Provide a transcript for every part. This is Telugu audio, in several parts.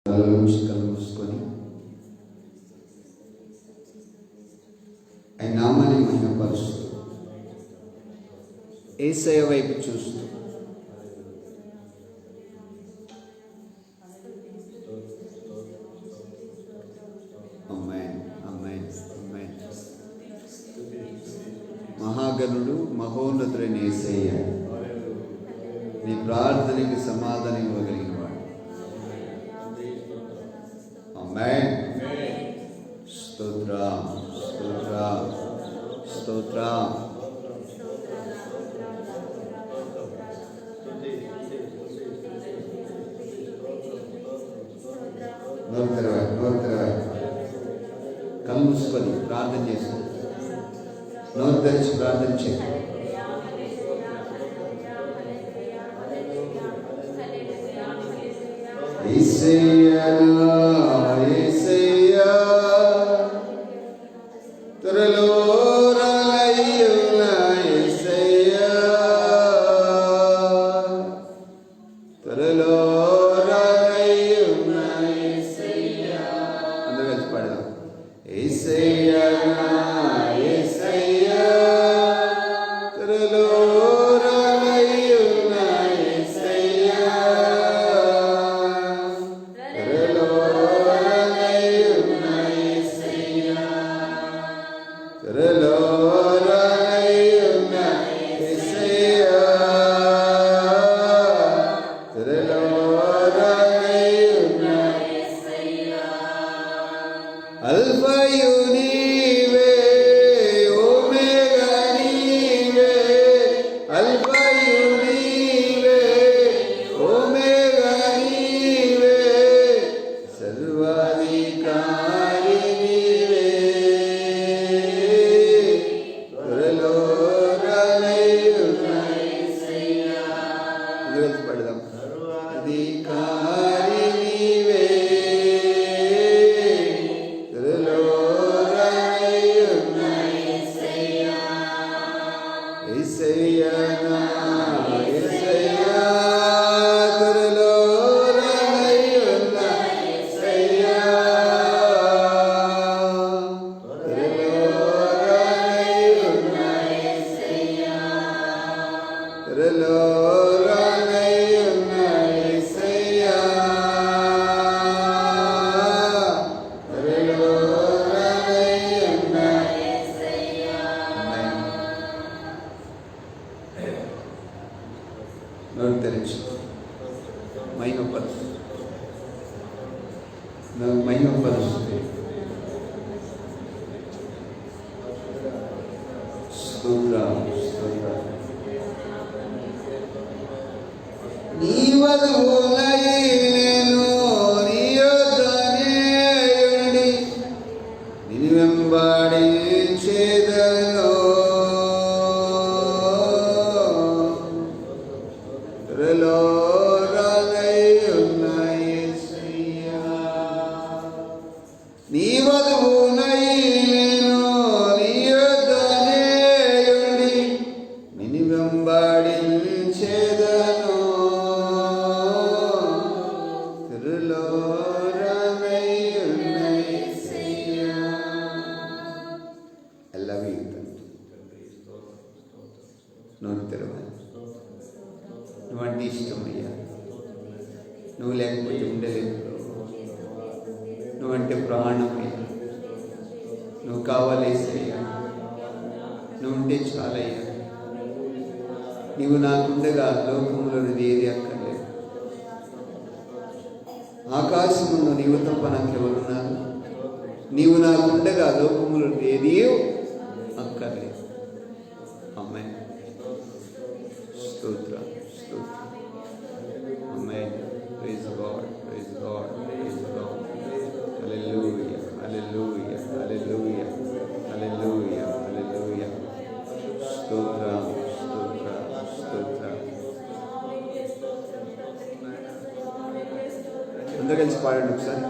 కళ్ళు మూసుకొని ఆయన నామాన్ని మహిమపరుస్తూ యేసయ్య వైపు చూస్తూ మహాగణుడు మహోన్నతుడైన యేసయ్య నీ ప్రార్థనకి సమాధానం ఇవ్వగలిగిన వాడు. ఆమేన్. స్తోత్రం స్తోత్రం స్తోత్రం. నోరు తెరవాలి. కళ్ళు మూసుకొని ప్రార్థన చేసి నోరు తెరిచి ప్రార్థన చేయాలి. త్వరలో రాలయ్యున్న యేసయ్యా, త్వరలో రాలయ్యున్న యేసయ్యా. అందరూ కలిసి పాడదాం. యేసయ్యా యేసయ్యా, త్వరలో రాలయ్యున్న యేసయ్యా, త్వరలో రాలయ్యున్న యేసయ్యా, త్వరలో రాలయ్యున్న యేసయ్యా, త్వరలో రాలయ్యున్న యేసయ్యా. అల్ఫయు నీవే, ఓమెగా నీవే, అల్ఫయు నీవే, ఓమెగా నీవే, సర్వాధికారి నీవే, త్వరలో రాలయ్యున్న యేసయ్యా. అందరూ పడదాం. అధికారి నీవే, త్వరలో రాలయ్యున్న యేసయ్యా, యేసయ్యా నా యేసయ్యా, త్వరలో రాలయ్యున్న యేసయ్యా, త్వరలో రాలయ్యున్న యేసయ్యా, త్వరలో రాలయ్యున్న యేసయ్యా, త్వరలో రాలయ్యున్న యేసయ్యా. నోరు తెరిచి మహిమపరుస్తూ స్తోత్రం స్తోత్రం. నీ వధువులై నేను నీ యొద్దనే ఉండి నిన్ను వెంబడించెదను, త్వరలో రాలయ్యున్న యేసయ్యా. నీ వధువునై నేను నీ యొద్దనే ఉండి నిన్ను వెంబడించెదను, త్వరలో రాలయ్యున్న యేసయ్యా. I love you. నోరు తెరవాలి. నువ్వంటే ఇష్టం అయ్యా, నువ్వు లేకపోతే ఉండలేదు. నువ్వంటే ప్రాణం అయ్యా, నువ్వు కావాలేసయ్యా, నువ్వు ఉంటే చాలయ్యా. నీవు నాకుండగా లోకంలో ఏది అక్కర్లేదు. ఆకాశములో నీవు తప్ప నాకెవరున్నారు? నీవు నాకుండగా లోకంలో ఏది అక్కర్లేదు. ఆమేన్. స్తోత్రం స్తోత్రం. ఆమేన్. Praise God, praise God, praise God. హల్లెలూయా, హల్లెలూయా, హల్లెలూయా, హల్లెలూయా, హల్లెలూయా. స్తోత్రం స్తోత్రం స్తోత్రం. అందరూ కలిసి పాడండి ఒకసారి.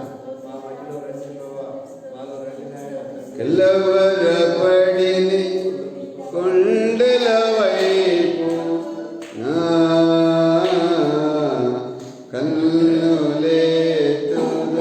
కలవరపడిని కొండల వైపు కన్నులెత్తుదు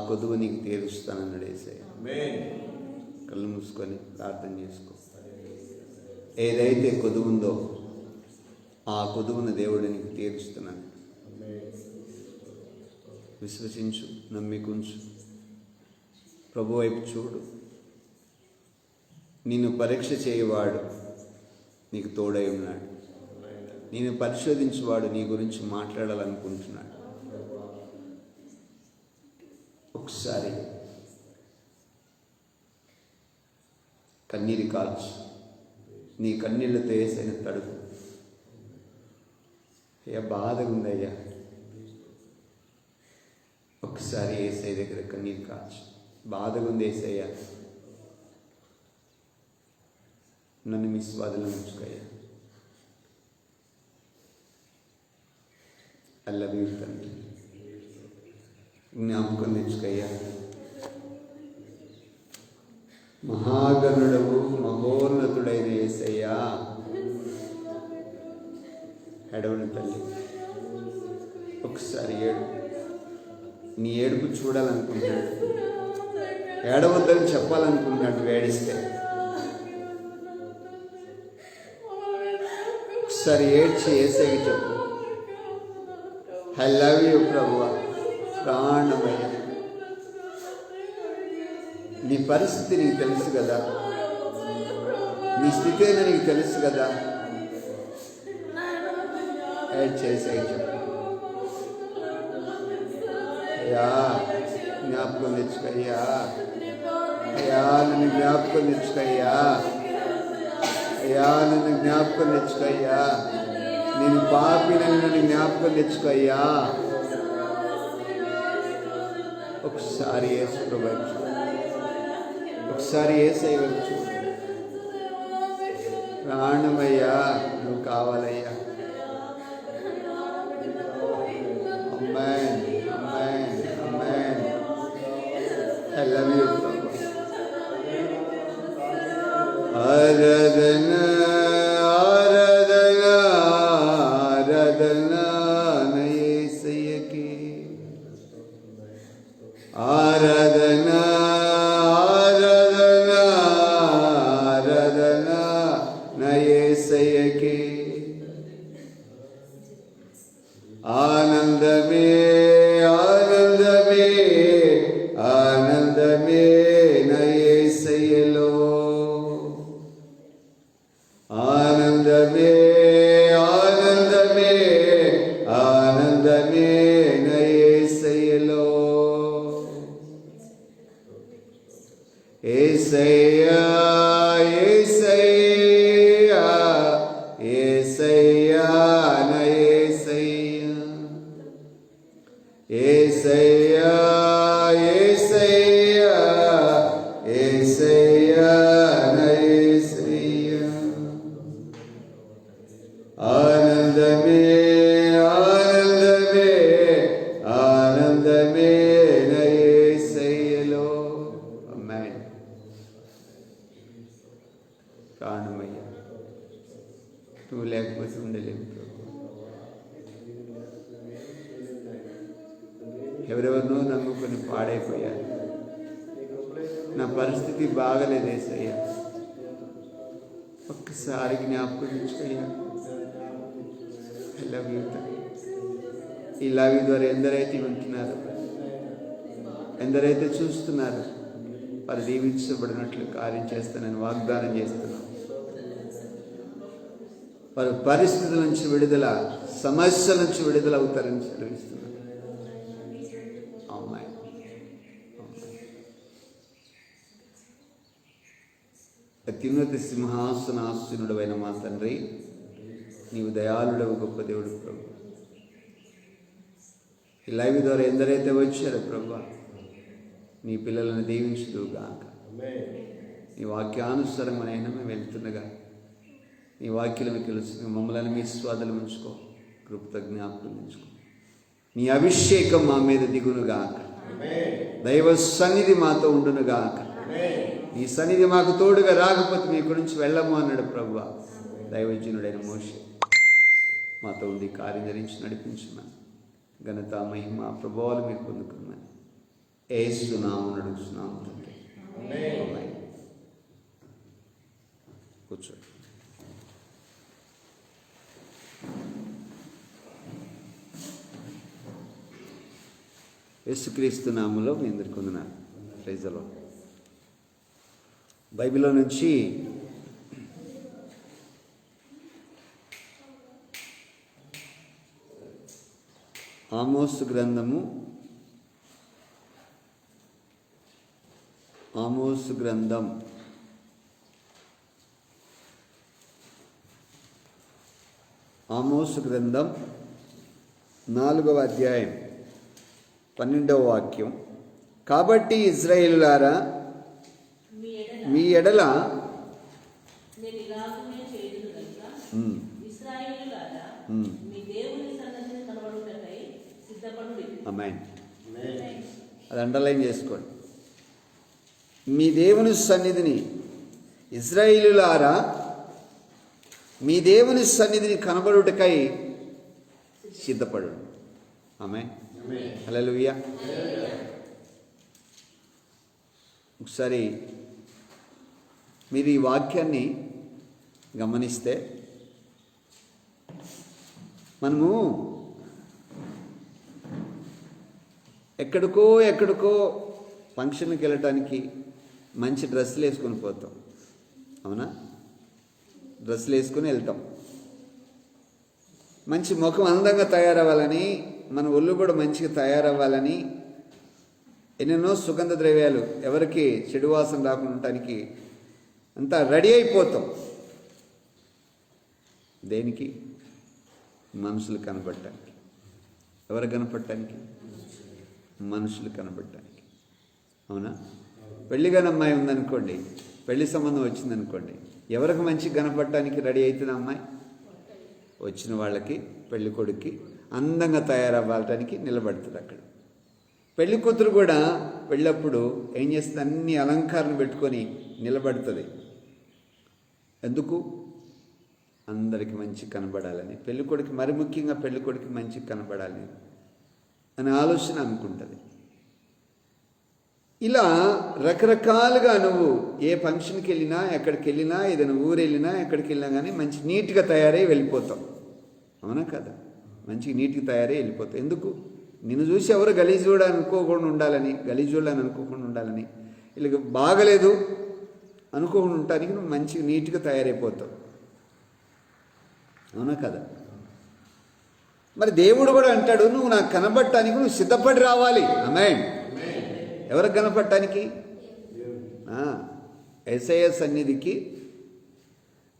కొదువు నీకు తీరుస్తానన్నాడు యేసయ్య. కళ్ళు మూసుకొని ప్రార్థన చేసుకో. ఏదైతే కొదువు ఉందో ఆ కొదువును దేవుడు నీకు తీరుస్తున్నాడు. విశ్వసించు, నమ్మికుంచు, ప్రభు వైపు చూడు. నిన్ను పరీక్ష చేయవాడు నీకు తోడై ఉన్నాడు. నేను పరిశోధించువాడు నీ గురించి మాట్లాడాలనుకుంటున్నాడు. ఒకసారి కన్నీరు కాల్చు. నీ కన్నీళ్ళతో యేసయ్యను తడుపు. అయ్యా బాధగా ఉందయ్యా, ఒకసారి యేసయ్య దగ్గర కన్నీరు కాల్చు. బాధగా ఉంది యేసయ్య, నన్ను మీ స్వాధీనం ఉంచుకయ్యా. అల్లవి తండ్రి, జ్ఞాపకం తెచ్చుకయ్యా. మహాగణుడవు, మహోన్నతుడైన యేసయ్యా, ఎడవని తల్లి, ఒకసారి ఏడు. నీ ఏడుపు చూడాలనుకుంటున్నాడు, ఏడవద్దని చెప్పాలనుకుంటున్నాడు. వేడిస్తే ఒకసారి ఏడ్చి యేసయ్యకి చెప్పు, ఐ లవ్ యూ ప్రభువా, ప్రాణమయ్య. నీ పరిస్థితి నీకు తెలుసు కదా, నీ స్థితి అయినా నీకు తెలుసు కదా. చేసే చెప్పు, అయ్యా జ్ఞాపకం తెచ్చుకయ్యా, అయ్యా నన్ను జ్ఞాపకం తెచ్చుకయ్యా, అయ్యా నన్ను జ్ఞాపకం తెచ్చుకయ్యా, నేను పాపినని నన్ను జ్ఞాపకం తెచ్చుకయ్యా. ఒకసారి యేసు ప్రభువు చూడు, ఒకసారి యేసయ్య వైపు చూడు. ప్రాణమయ్యా నువ్వు కావాలయ్యా. అమ్మాన్ అమ్మాన్ అమ్మాన్, ఐ లవ్ యూ ప్రభు. ఆరాధన ఆరాధన ఆరాధన యేసయ్యకి, ఆరాధన ఆరాధన ఆరాధన యేసయ్యకి. ఆనందమే ఆనందమే ఆనందమే యేసయ్యలో, ఆనందమే ఆనందమే ఆనందమే యేసయ్యలో. యేసయ్యా యేసయ్యా యేసయ్యా నా యేసయ్యా, యేసయ్యా యేసయ్యా యేసయ్యా నా యేసయ్యా. ఆనందమే ఆనందమే ఆనందమే యేసయ్యలో. ఆమేన్. ప్రాణమయ్యా, నువ్వు లేకపోతే ఉండలేము ప్రభు. ఎవరెవరినో నమ్ముకొని పాడైపోయారు. నా పరిస్థితి బాగలేదు యేసయ్య, ఒక్కసారి జ్ఞాపకం తెచ్చుకయ్యా. I love you. ఈ లవ్ ద్వారా ఎందరైతే వింటున్నారు, ఎందరైతే చూస్తున్నారు, వారు దీవించబడినట్లు కార్యం చేస్తానని వాగ్దానం చేస్తున్నాను. వారి పరిస్థితుల నుంచి విడుదల, సమస్యల నుంచి విడుదల అవుతారని సెలవిస్తున్నాను. అమ్మాయి అత్యున్నత సింహాసనాసీనుడు అయిన మా తండ్రి, నీవు దయాళుడవు, గొప్ప దేవుడు ప్రభు. ఈ లైవ్ ద్వారా ఎందరైతే వచ్చారో ప్రభు, నీ పిల్లలను దీవించుదువుగాక. నీ వాక్యానుసారమైనా మేము వెళ్తుండగా నీ వాక్యలను తెలుసు, మమ్మల్ని మీ స్వాదలు ఉంచుకో, కృపతో జ్ఞాపకం ఉంచుకో. నీ అభిషేకం మా మీద దిగునుగాక, దైవ సన్నిధి మాతో ఉండునుగాక. నీ సన్నిధి మాకు తోడుగా రాకపోతే మీ గురించి వెళ్ళము అన్నాడు ప్రభువా. దైవజనుడైన మోషే మాతో ఉండి కార్యం ధరించి నడిపించున్నాను. ఘనత మహిమ ప్రభావాలు మీరు పొందుకున్నాను. యేసు నామమున అడుగుచున్నాము తండ్రి. ఆమేన్. కూర్చోండి. యేసుక్రీస్తు నామములో మీ అందరికీ వందనాలు. Praise the Lord. బైబిల్లో నుంచి ఆమోసు గ్రంథం 4వ అధ్యాయం 12వ వాక్యం. కాబట్టి ఇశ్రాయేలులారా, మీ ఎడల ఆమేన్. అది అండర్లైన్ చేసుకోండి. మీ దేవుని సన్నిధిని, ఇశ్రాయేలులారా మీ దేవుని సన్నిధిని కనబడుటకై సిద్ధపడు. ఆమేన్. హల్లెలూయా. ఒకసారి మీరు ఈ వాక్యాన్ని గమనిస్తే, మనము ఎక్కడికో ఫంక్షన్కి వెళ్ళటానికి మంచి డ్రెస్సులు వేసుకొని పోతాం. అవునా? డ్రెస్సులు వేసుకొని వెళ్తాం. మంచి ముఖం అందంగా తయారవ్వాలని, మన ఒళ్ళు కూడా మంచిగా తయారవ్వాలని ఎన్నెన్నో సుగంధ ద్రవ్యాలు, ఎవరికి చెడు వాసన రాకుండా ఉండటానికి అంతా రెడీ అయిపోతాం. దేనికి? మనుషులు కనబడటానికి. ఎవరు కనపడటానికి? మనుషులు కనబడటానికి. అవునా? పెళ్లిగాని అమ్మాయి ఉందనుకోండి, పెళ్లి సంబంధం వచ్చిందనుకోండి, ఎవరికి మంచి కనపడటానికి రెడీ అవుతుంది అమ్మాయి? వచ్చిన వాళ్ళకి, పెళ్లి కొడుక్కి అందంగా తయారవ్వటానికి నిలబడుతుంది అక్కడ. పెళ్లి కూతురు కూడా పెళ్ళప్పుడు ఏం చేస్తుంది? అన్ని అలంకారం పెట్టుకొని నిలబడుతుంది. ఎందుకు? అందరికి మంచి కనబడాలని, పెళ్లి కొడుకు, మరి ముఖ్యంగా పెళ్లి కొడుకు మంచి కనబడాలని అనే ఆలోచన అనుకుంటుంది. ఇలా రకరకాలుగా నువ్వు ఏ ఫంక్షన్కి వెళ్ళినా, ఎక్కడికి వెళ్ళినా, ఏదైనా ఊరు వెళ్ళినా, ఎక్కడికి వెళ్ళినా కానీ మంచి నీట్గా తయారై వెళ్ళిపోతాం. అవునా కదా? మంచిగా నీట్గా తయారై వెళ్ళిపోతాం. ఎందుకు? నిన్ను చూసి ఎవరు గలీజోడు అనుకోకుండా ఉండాలని, వీళ్ళకి బాగలేదు అనుకోకుండా ఉండటానికి నువ్వు మంచిగా నీట్గా తయారైపోతావు. అవునా కదా? మరి దేవుడు కూడా అంటాడు, నువ్వు నాకు కనబడటానికి నువ్వు సిద్ధపడి రావాలి. ఆమేన్. ఎవరికి కనపడటానికి? యేసయ్య సన్నిధికి,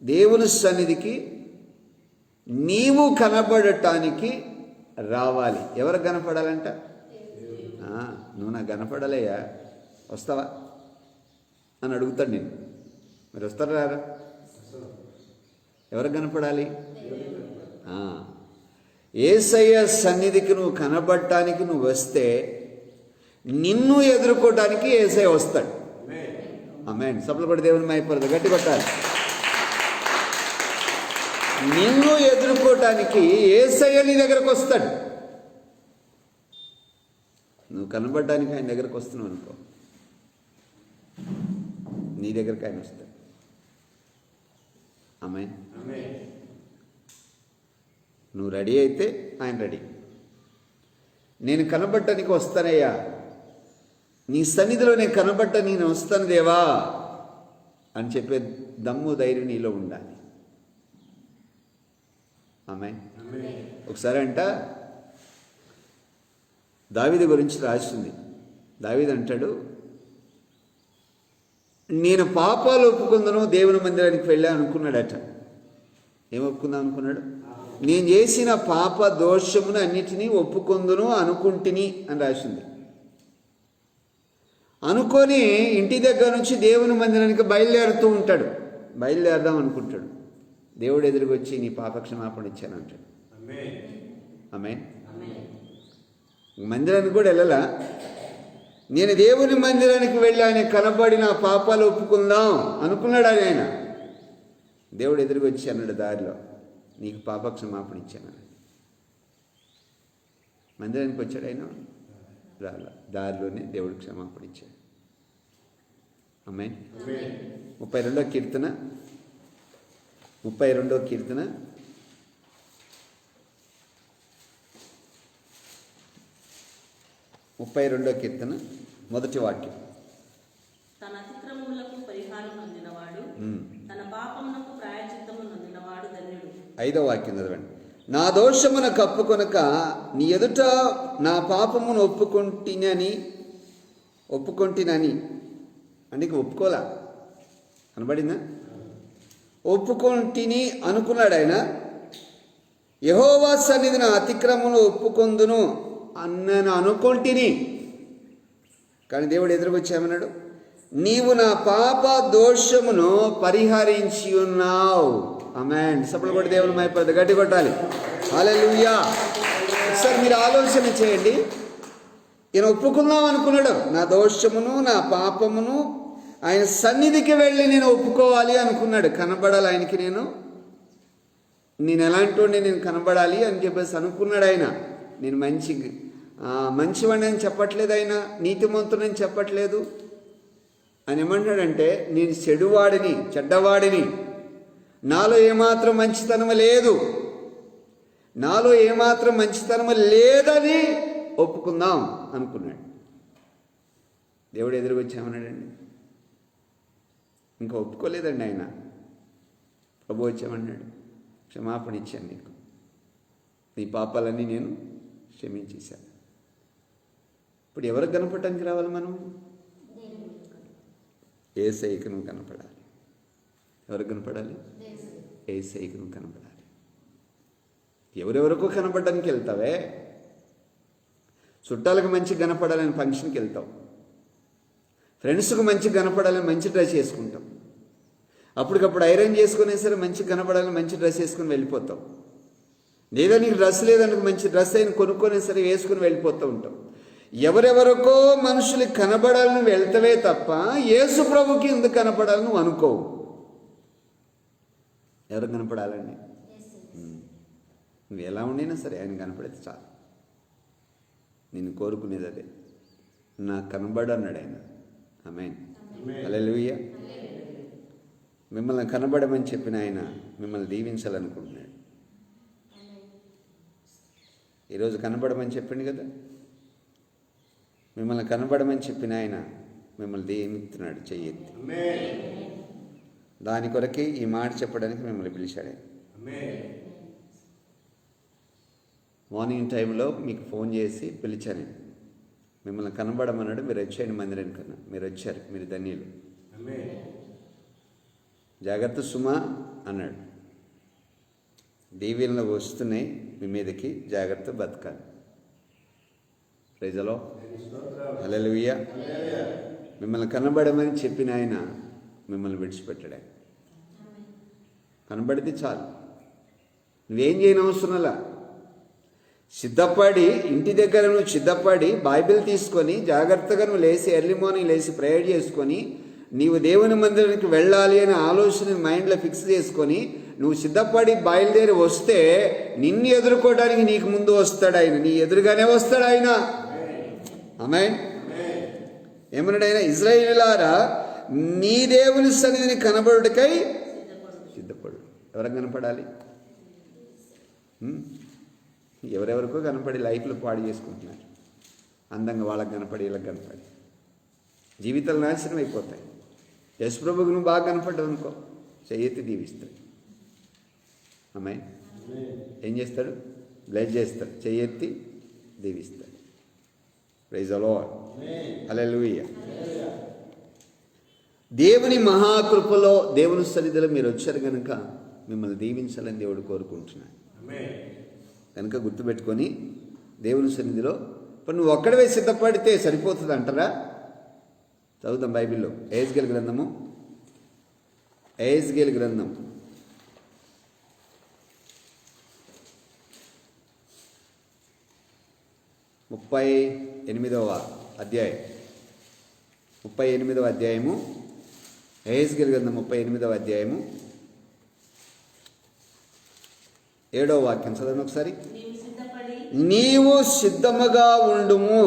దేవుని సన్నిధికి నీవు కనబడటానికి రావాలి. ఎవరికి కనపడాలంట? నువ్వు నాకు కనపడాలయ్యా, వస్తావా అని అడుగుతాడు నేను. మీరు వస్తారా రారా? ఎవరికి కనపడాలి? యేసయ్య సన్నిధికి నువ్వు కనబడటానికి నువ్వు వస్తే నిన్ను ఎదుర్కోవటానికి యేసయ్య వస్తాడు. ఆమేన్. సభలు కూడా దేవుని మైపడదు, గట్టి కొట్టాలి. నిన్ను ఎదుర్కోవటానికి యేసయ్య నీ దగ్గరకు వస్తాడు. నువ్వు కనబడటానికి ఆయన దగ్గరకు వస్తున్నావు అనుకో, నీ దగ్గరకు ఆయన వస్తాడు. ఆమేన్. నువ్వు రెడీ అయితే ఆయన రెడీ. నేను కనబడటానికి వస్తానయ్యా, నీ సన్నిధిలో నేను కనబడ్డా, నేను వస్తాను దేవా అని చెప్పే దమ్ము, ధైర్యం నీలో ఉండాలి. ఆమేన్. ఒకసారి అంట దావీదు గురించి రాస్తుంది. దావీదు అంటాడు, నేను పాపాలు ఒప్పుకుందను, దేవుని మందిరానికి వెళ్ళా అనుకున్నాడట. ఏం ఒప్పుకుందాం అనుకున్నాడు? నేను చేసిన పాప దోషమును అన్నిటినీ ఒప్పుకుందును అనుకుంటుని అని రాసింది. అనుకొని ఇంటి దగ్గర నుంచి దేవుని మందిరానికి బయలుదేరుతూ ఉంటాడు. బయలుదేరదాం అనుకుంటాడు. దేవుడు ఎదురుకు వచ్చి నీ పాప క్షమాపణ ఇచ్చాను అంటాడు. ఆమేన్. మందిరానికి కూడా వెళ్ళలా. నేను దేవుని మందిరానికి వెళ్ళి ఆయన కనబడి నా పాపాలు ఒప్పుకుందాం అనుకున్నాడు ఆయన. దేవుడు ఎదురుకు వచ్చి అన్నాడు దారిలో, నీకు పాప క్షమాపణ ఇచ్చాను. మందిరానికి వచ్చాడు ఆయన. రాల. దారిలోనే దేవుడు క్షమాపణ ఇచ్చాడు. ఆమేన్. 32వ కీర్తన 32వ కీర్తన మొదటి వాక్యం. తన అతిక్రమములకు పరిహారం నొందినవాడు, తన పాపమునకు ప్రాయశ్చిత్తము నొందినవాడు ధన్యుడు. 5వ వాక్యం చదవండి. నా దోషమున కప్పుకొనక నీ ఎదుట నా పాపమును ఒప్పుకొంటినని అంటే ఇంక ఒప్పుకోలా, కనబడిందా? ఒప్పుకొంటిని అనుకున్నాడు ఆయన. యెహోవా సన్నిధిన అతిక్రమమును ఒప్పుకొందును అన్నను అనుకొంటిని. కానీ దేవుడు ఎదురుకొచ్చామన్నాడు, నీవు నా పాప దోషమును పరిహరించి ఉన్నావు. ఆమేన్. సపోర్ట్ కొట్టి దేవుని మైపడదు, గట్టి కొట్టాలి. హల్లెలూయా. ఒకసారి మీరు ఆలోచన చేయండి. ఈయన ఒప్పుకుందాం అనుకున్నాడు, నా దోషమును నా పాపమును ఆయన సన్నిధికి వెళ్ళి నేను ఒప్పుకోవాలి అనుకున్నాడు. కనబడాలి ఆయనకి, నేను ఎలాంటి నేను కనబడాలి అని చెప్పేసి అనుకున్నాడు ఆయన. నేను మంచివాడిని అని చెప్పట్లేదు ఆయన, నీతిమంతుడని చెప్పట్లేదు. ఆయన ఏమంటాడంటే, నేను చెడ్డవాడిని, నాలో ఏమాత్రం మంచితనం లేదని ఒప్పుకుందాం అనుకున్నాడు. దేవుడు ఎదురుకొచ్చామన్నాడండి, ఇంకా ఒప్పుకోలేదండి ఆయన. ప్రభు వచ్చామన్నాడు, క్షమాపణ ఇచ్చాను నీకు, నీ పాపాలన్నీ నేను క్షమించేశాను. ఇప్పుడు ఎవరికి కనపడటానికి రావాలి మనం? యేసయ్యకు నువ్వు కనపడాలి. ఎవరికి కనపడాలి? యేసయ్యకు నువ్వు కనపడాలి. ఎవరెవరికో కనపడడానికి వెళ్తావే. చుట్టాలకు మంచిగా కనపడాలని ఫంక్షన్కి వెళ్తావు, ఫ్రెండ్స్కు మంచిగా కనపడాలని మంచి డ్రెస్ వేసుకుంటాం, అప్పటికప్పుడు ఐరన్ చేసుకునే సరే మంచిగా కనపడాలని మంచి డ్రెస్ వేసుకుని వెళ్ళిపోతాం. లేదా నీకు డ్రెస్ లేదనుకో మంచి డ్రెస్ అయిన కొనుక్కొనే సరే వేసుకుని వెళ్ళిపోతూ ఉంటాం. ఎవరెవరికో మనుషులకి కనబడాలని వెళ్తవే తప్ప యేసు ప్రభుకి ఎందుకు కనపడాలని నువ్వు అనుకోవు. ఎవరు కనపడాలండి? నువ్వు ఎలా ఉండినా సరే ఆయన కనపడితే చాలు. నేను కోరుకునేది అదే, నాకు కనబడన్నాడు ఆయన. ఆమేన్. హల్లెలూయా. మిమ్మల్ని కనబడమని చెప్పిన ఆయన మిమ్మల్ని దీవించాలనుకుంటున్నాడు. ఈరోజు కనబడమని చెప్పింది కదా, మిమ్మల్ని కనబడమని చెప్పిన ఆయన మిమ్మల్ని దీవిస్తున్నాడు. చెయ్యెత్తి దాని కొరకే ఈ మాట చెప్పడానికి మిమ్మల్ని పిలిచాడు. మార్నింగ్ టైంలో మీకు ఫోన్ చేసి పిలిచాను, మిమ్మల్ని కనబడమన్నాడు. మీరు వచ్చేయండి మందిరం కన్నా. మీరు వచ్చారు, మీరు ధన్యులు. జాగ్రత్త సుమా అన్నాడు. దీవెనలు వస్తున్నాయి మీ మీదకి, జాగ్రత్త బతకాలి. Praise the Lord. హల్లెలూయా. మిమ్మల్ని కనబడమని చెప్పిన ఆయన మిమ్మల్ని విడిచిపెట్టాడు. కనబడితే చాలు, నువ్వేం చేయని అవసరంలా. సిద్ధపడి ఇంటి దగ్గర నువ్వు సిద్ధపడి బైబిల్ తీసుకొని జాగ్రత్తగా నువ్వు లేచి ఎర్లీ మార్నింగ్ లేచి ప్రేయర్ చేసుకొని నీవు దేవుని మందిరానికి వెళ్ళాలి అనే ఆలోచన మైండ్లో ఫిక్స్ చేసుకొని నువ్వు సిద్ధపడి బయలుదేరి వస్తే నిన్ను ఎదుర్కోవడానికి నీకు ముందు వస్తాడు ఆయన, నీ ఎదురుగానే వస్తాడు ఆయన. ఆమేన్. ఏమన్నాడు ఆయన? ఇశ్రాయేలులారా నీ దేవుని సన్నిధిని కనబడుటకై సిద్ధపడు. ఎవరికి కనపడాలి? ఎవరెవరికో కనపడి లైఫ్లో పాడు చేసుకుంటున్నారు. అందంగా వాళ్ళకి కనపడి వీళ్ళకి కనపడి జీవితాలు నాశనం అయిపోతాయి. యశ్ ప్రభుకు నువ్వు బాగా కనపడ్డావు అనుకో, చెయ్యెత్తి దీవిస్తాడు. ఆమేన్. ఏం చేస్తాడు? బ్లెస్ చేస్తాడు, చెయ్యెత్తి దీవిస్తాడు. Praise the Lord. హల్లెలూయా. దేవుని మహాకృపలో దేవుని సన్నిధిలో మీరు వచ్చారు కనుక మిమ్మల్ని దీవించాలని దేవుడు కోరుకుంటున్నాడు. కనుక గుర్తుపెట్టుకొని దేవుని సన్నిధిలో ఇప్పుడు నువ్వు ఒక్కడవే సిద్ధపడితే సరిపోతుంది అంటారా? చదువుతాం బైబిల్లో. ఎహెజ్కేలు గ్రంథం 38వ అధ్యాయం. 38వ అధ్యాయము, ఎహెజ్కేలు గ్రంథం 38వ అధ్యాయము 7వ వాక్యం చదవండి ఒకసారి. నీవు సిద్ధముగా ఉండుము,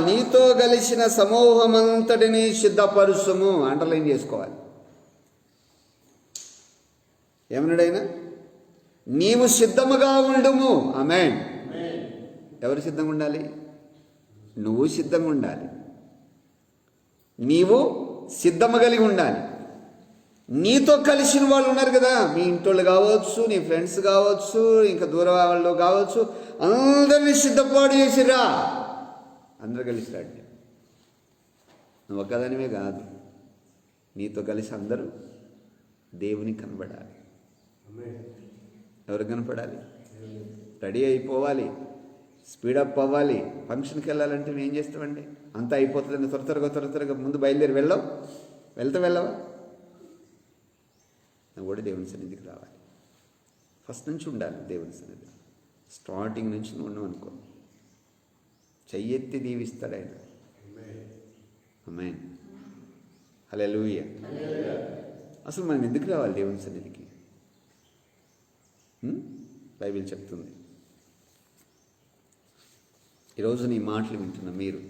నీతో కలిసిన సమూహమంతటిని సిద్ధపరుచుము. అండర్లైన్ చేసుకోవాలి. ఏమన్నాడైనా? నీవు సిద్ధముగా ఉండుము. ఆమేన్. ఎవరు సిద్ధంగా ఉండాలి? నువ్వు సిద్ధంగా ఉండాలి. నీవు సిద్ధము కలిగి ఉండాలి. నీతో కలిసిన వాళ్ళు ఉన్నారు కదా, మీ ఇంటోళ్ళు కావచ్చు, నీ ఫ్రెండ్స్ కావచ్చు, ఇంకా దూరం వాళ్ళు కావచ్చు, అందరినీ సిద్ధపాటు చేసిరా. అందరూ కలిసి రండి. నువ్వు ఒక్కదానివే కాదు, నీతో కలిసి అందరూ దేవునికి కనబడాలి. ఎవరు కనపడాలి? రెడీ అయిపోవాలి, స్పీడప్ అవ్వాలి. ఫంక్షన్కి వెళ్ళాలంటే మేము ఏం చేస్తామండి? అంతా అయిపోతుందని త్వరగా ముందు బయలుదేరి వెళ్ళవా? నువ్వు కూడా దేవుని సన్నిధికి రావాలి. ఫస్ట్ నుంచి ఉండాలి దేవుని సన్నిధి. స్టార్టింగ్ నుంచి నువ్వు ఉన్నావు అనుకో, చెయ్యెత్తి దీవిస్తాడు ఆయన. ఆమేన్. హల్లెలూయా. అసలు మనం ఎందుకు రావాలి దేవుని సన్నిధికి? బైబిల్ చెప్తుంది. ఈరోజు నీ మాటలు వింటున్న మీరు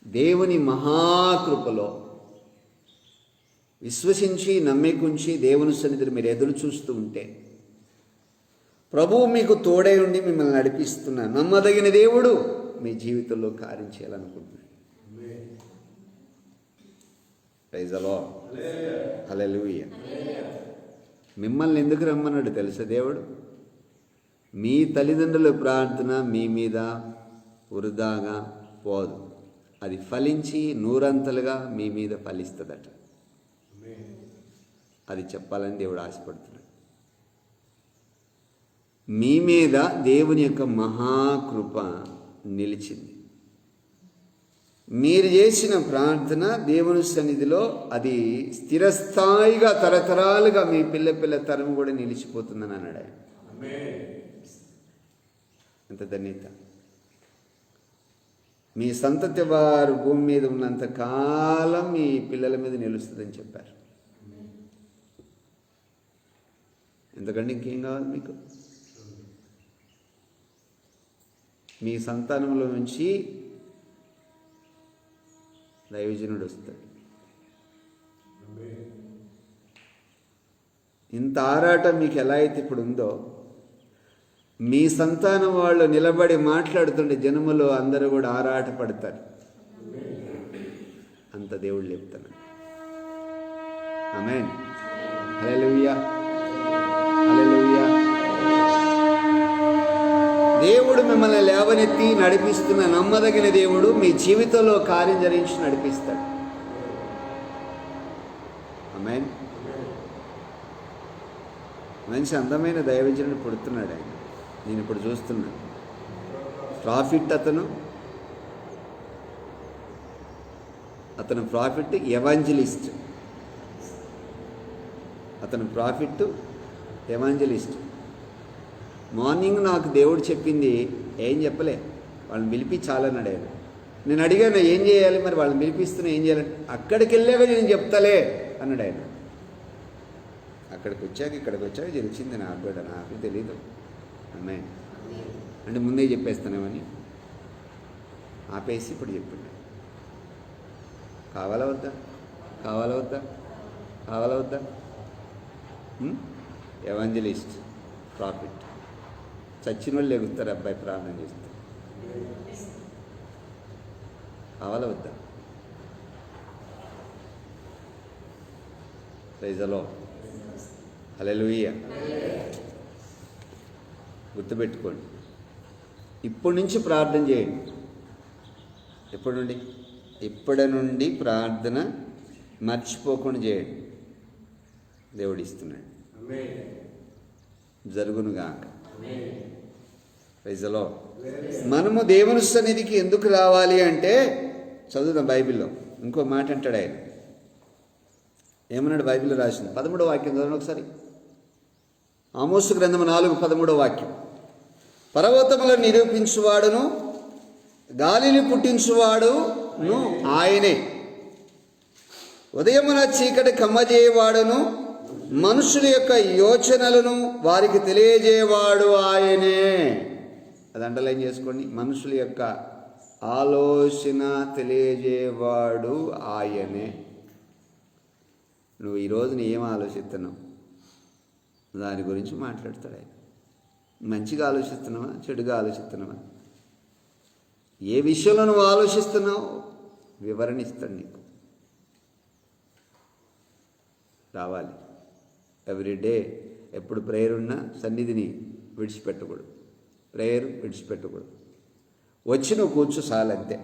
దేవుని మహాకృపలో విశ్వసించి నమ్మకుంచి దేవుని సన్నిధిని మీరు ఎదురు చూస్తూ ఉంటే, ప్రభువు మీకు తోడై ఉండి మిమ్మల్ని నడిపిస్తున్న నమ్మదగిన దేవుడు మీ జీవితంలో కార్యం చేయాలనుకుంటున్నాడు. Praise the Lord. హల్లెలూయా. మిమ్మల్ని ఎందుకు రమ్మన్నాడు తెలుసా దేవుడు? మీ తల్లిదండ్రుల ప్రార్థన మీ మీద వృధాగా పోదు, అది ఫలించి నూరంతలుగా మీ మీద ఫలిస్తుందట. అది చెప్పాలని దేవుడు ఆశపడుతున్నాడు. మీ మీద దేవుని యొక్క మహాకృప నిలిచింది. మీరు చేసిన ప్రార్థన దేవుని సన్నిధిలో అది స్థిరస్థాయిగా తరతరాలుగా మీ పిల్ల తరం కూడా నిలిచిపోతుందని అన్నాడు ఆయన. ఎంత ధన్యత! మీ సంతతి వారు భూమి మీద ఉన్నంత కాలం మీ పిల్లల మీద నిలుస్తుందని చెప్పారు. ఎందుకంటే ఇంకేం కావాలి మీకు? మీ సంతానంలో నుంచి దైవజనుడు వస్తాడు. ఇంత ఆరాటం మీకు ఎలా అయితే ఇప్పుడు ఉందో, మీ సంతానం వాళ్ళు నిలబడి మాట్లాడుతుండే జనములో అందరూ కూడా ఆరాట పడతారు. అంత దేవుడు చెప్తాను. ఆమేన్. హల్లెలూయా. హల్లెలూయా. దేవుడు మిమ్మల్ని లేవనెత్తి నడిపిస్తున్న నమ్మదగిన దేవుడు మీ జీవితంలో కార్యం జరిగించి నడిపిస్తాడు. ఆమేన్. మంచి అందమైన దైవజనుడు పుడుతున్నాడు ఆయన. నేను ఇప్పుడు చూస్తున్నాను. ప్రాఫిట్ అతను ప్రాఫిట్ ఎవాంజలిస్ట్. మార్నింగ్ నాకు దేవుడు చెప్పింది ఏం చెప్పలే, వాళ్ళని పిలిపి చాలన్నాడు ఆయన. నేను అడిగాను ఏం చేయాలి, మరి వాళ్ళని పిలిపిస్తున్నా ఏం చేయాలంటే, అక్కడికి వెళ్ళాక నేను చెప్తాలే అన్నాడు ఆయన. ఇక్కడికి వచ్చాక తెలిసింది నాకు తెలీదు. అమ్మాయి అంటే ముందే చెప్పేస్తానేమని ఆపేసి ఇప్పుడు చెప్పిండు. కావాలా వద్దా? Evangelist, prophet. చచ్చిన వాళ్ళు ఎగుతారు అబ్బాయి ప్రార్థన చేస్తారు. కావాలా వద్దా? Praise the Lord. హల్లెలూయా. గుర్తుపెట్టుకోండి, ఇప్పటి నుంచి ప్రార్థన చేయండి. ఇప్పటి నుండి ప్రార్థన మర్చిపోకుండా చేయండి. దేవుడు ఇస్తున్నాడు. జరుగునుగాక. Praise the Lord. మనము దేవుని సన్నిధికి ఎందుకు రావాలి అంటే, చదువుదాం బైబిల్లో. ఇంకో మాట అంటాడు ఆయన. ఏమన్నాడు బైబిల్లో రాసింది? 13వ వాక్యం చదవండి ఒకసారి. ఆమోసు గ్రంథము 4:13 వాక్యం. పర్వతములను నిరూపించువాడును గాలిని పుట్టించువాడును ఆయనే, ఉదయమున చీకటి కమ్మజేయవాడును మనుషుల యొక్క యోచనలను వారికి తెలియజేయవాడు ఆయనే. అది అండర్లైన్ చేసుకోండి. మనుషుల యొక్క ఆలోచన తెలియజేవాడు ఆయనే. నువ్వు ఈరోజు ఏం ఆలోచిస్తున్నావు దాని గురించి మాట్లాడతాడు ఆయన. మంచిగా ఆలోచిస్తున్నావా, చెడుగా ఆలోచిస్తున్నావా, ఏ విషయంలో నువ్వు ఆలోచిస్తున్నావు వివరణ ఇస్తాడు నీకు. రావాలి ఎవ్రీడే. ఎప్పుడు ప్రేయర్ ఉన్నా సన్నిధిని విడిచిపెట్టకూడదు, ప్రేయర్ విడిచిపెట్టకూడదు. వచ్చి నువ్వు కూర్చో చాలంతే.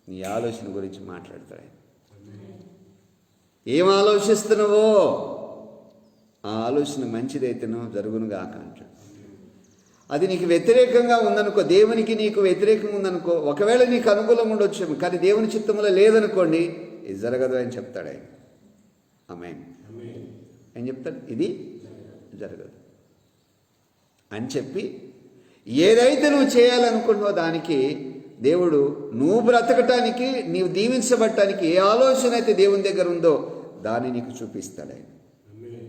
నీ ఆలోచన గురించి మాట్లాడతాడు ఆయన. ఏం ఆలోచిస్తున్నావో ఆ ఆలోచన మంచిదైతేనో జరుగును గాక అంటాడు. అది నీకు వ్యతిరేకంగా ఉందనుకో, దేవునికి నీకు వ్యతిరేకంగా ఉందనుకో, ఒకవేళ నీకు అనుకూలంగా ఉండొచ్చేమో, కానీ దేవుని చిత్తంలో లేదనుకోండి, ఇది జరగదు అని చెప్తాడు ఆయన. ఆమేన్. ఏం చెప్తాడు? ఇది జరగదు అని చెప్పి ఏదైతే నువ్వు చేయాలనుకుంటున్నావో దానికి దేవుడు, నువ్వు బ్రతకటానికి, నీవు దీవించబడటానికి ఏ ఆలోచన అయితే దేవుని దగ్గర ఉందో దాన్ని నీకు చూపిస్తాడు ఆయన.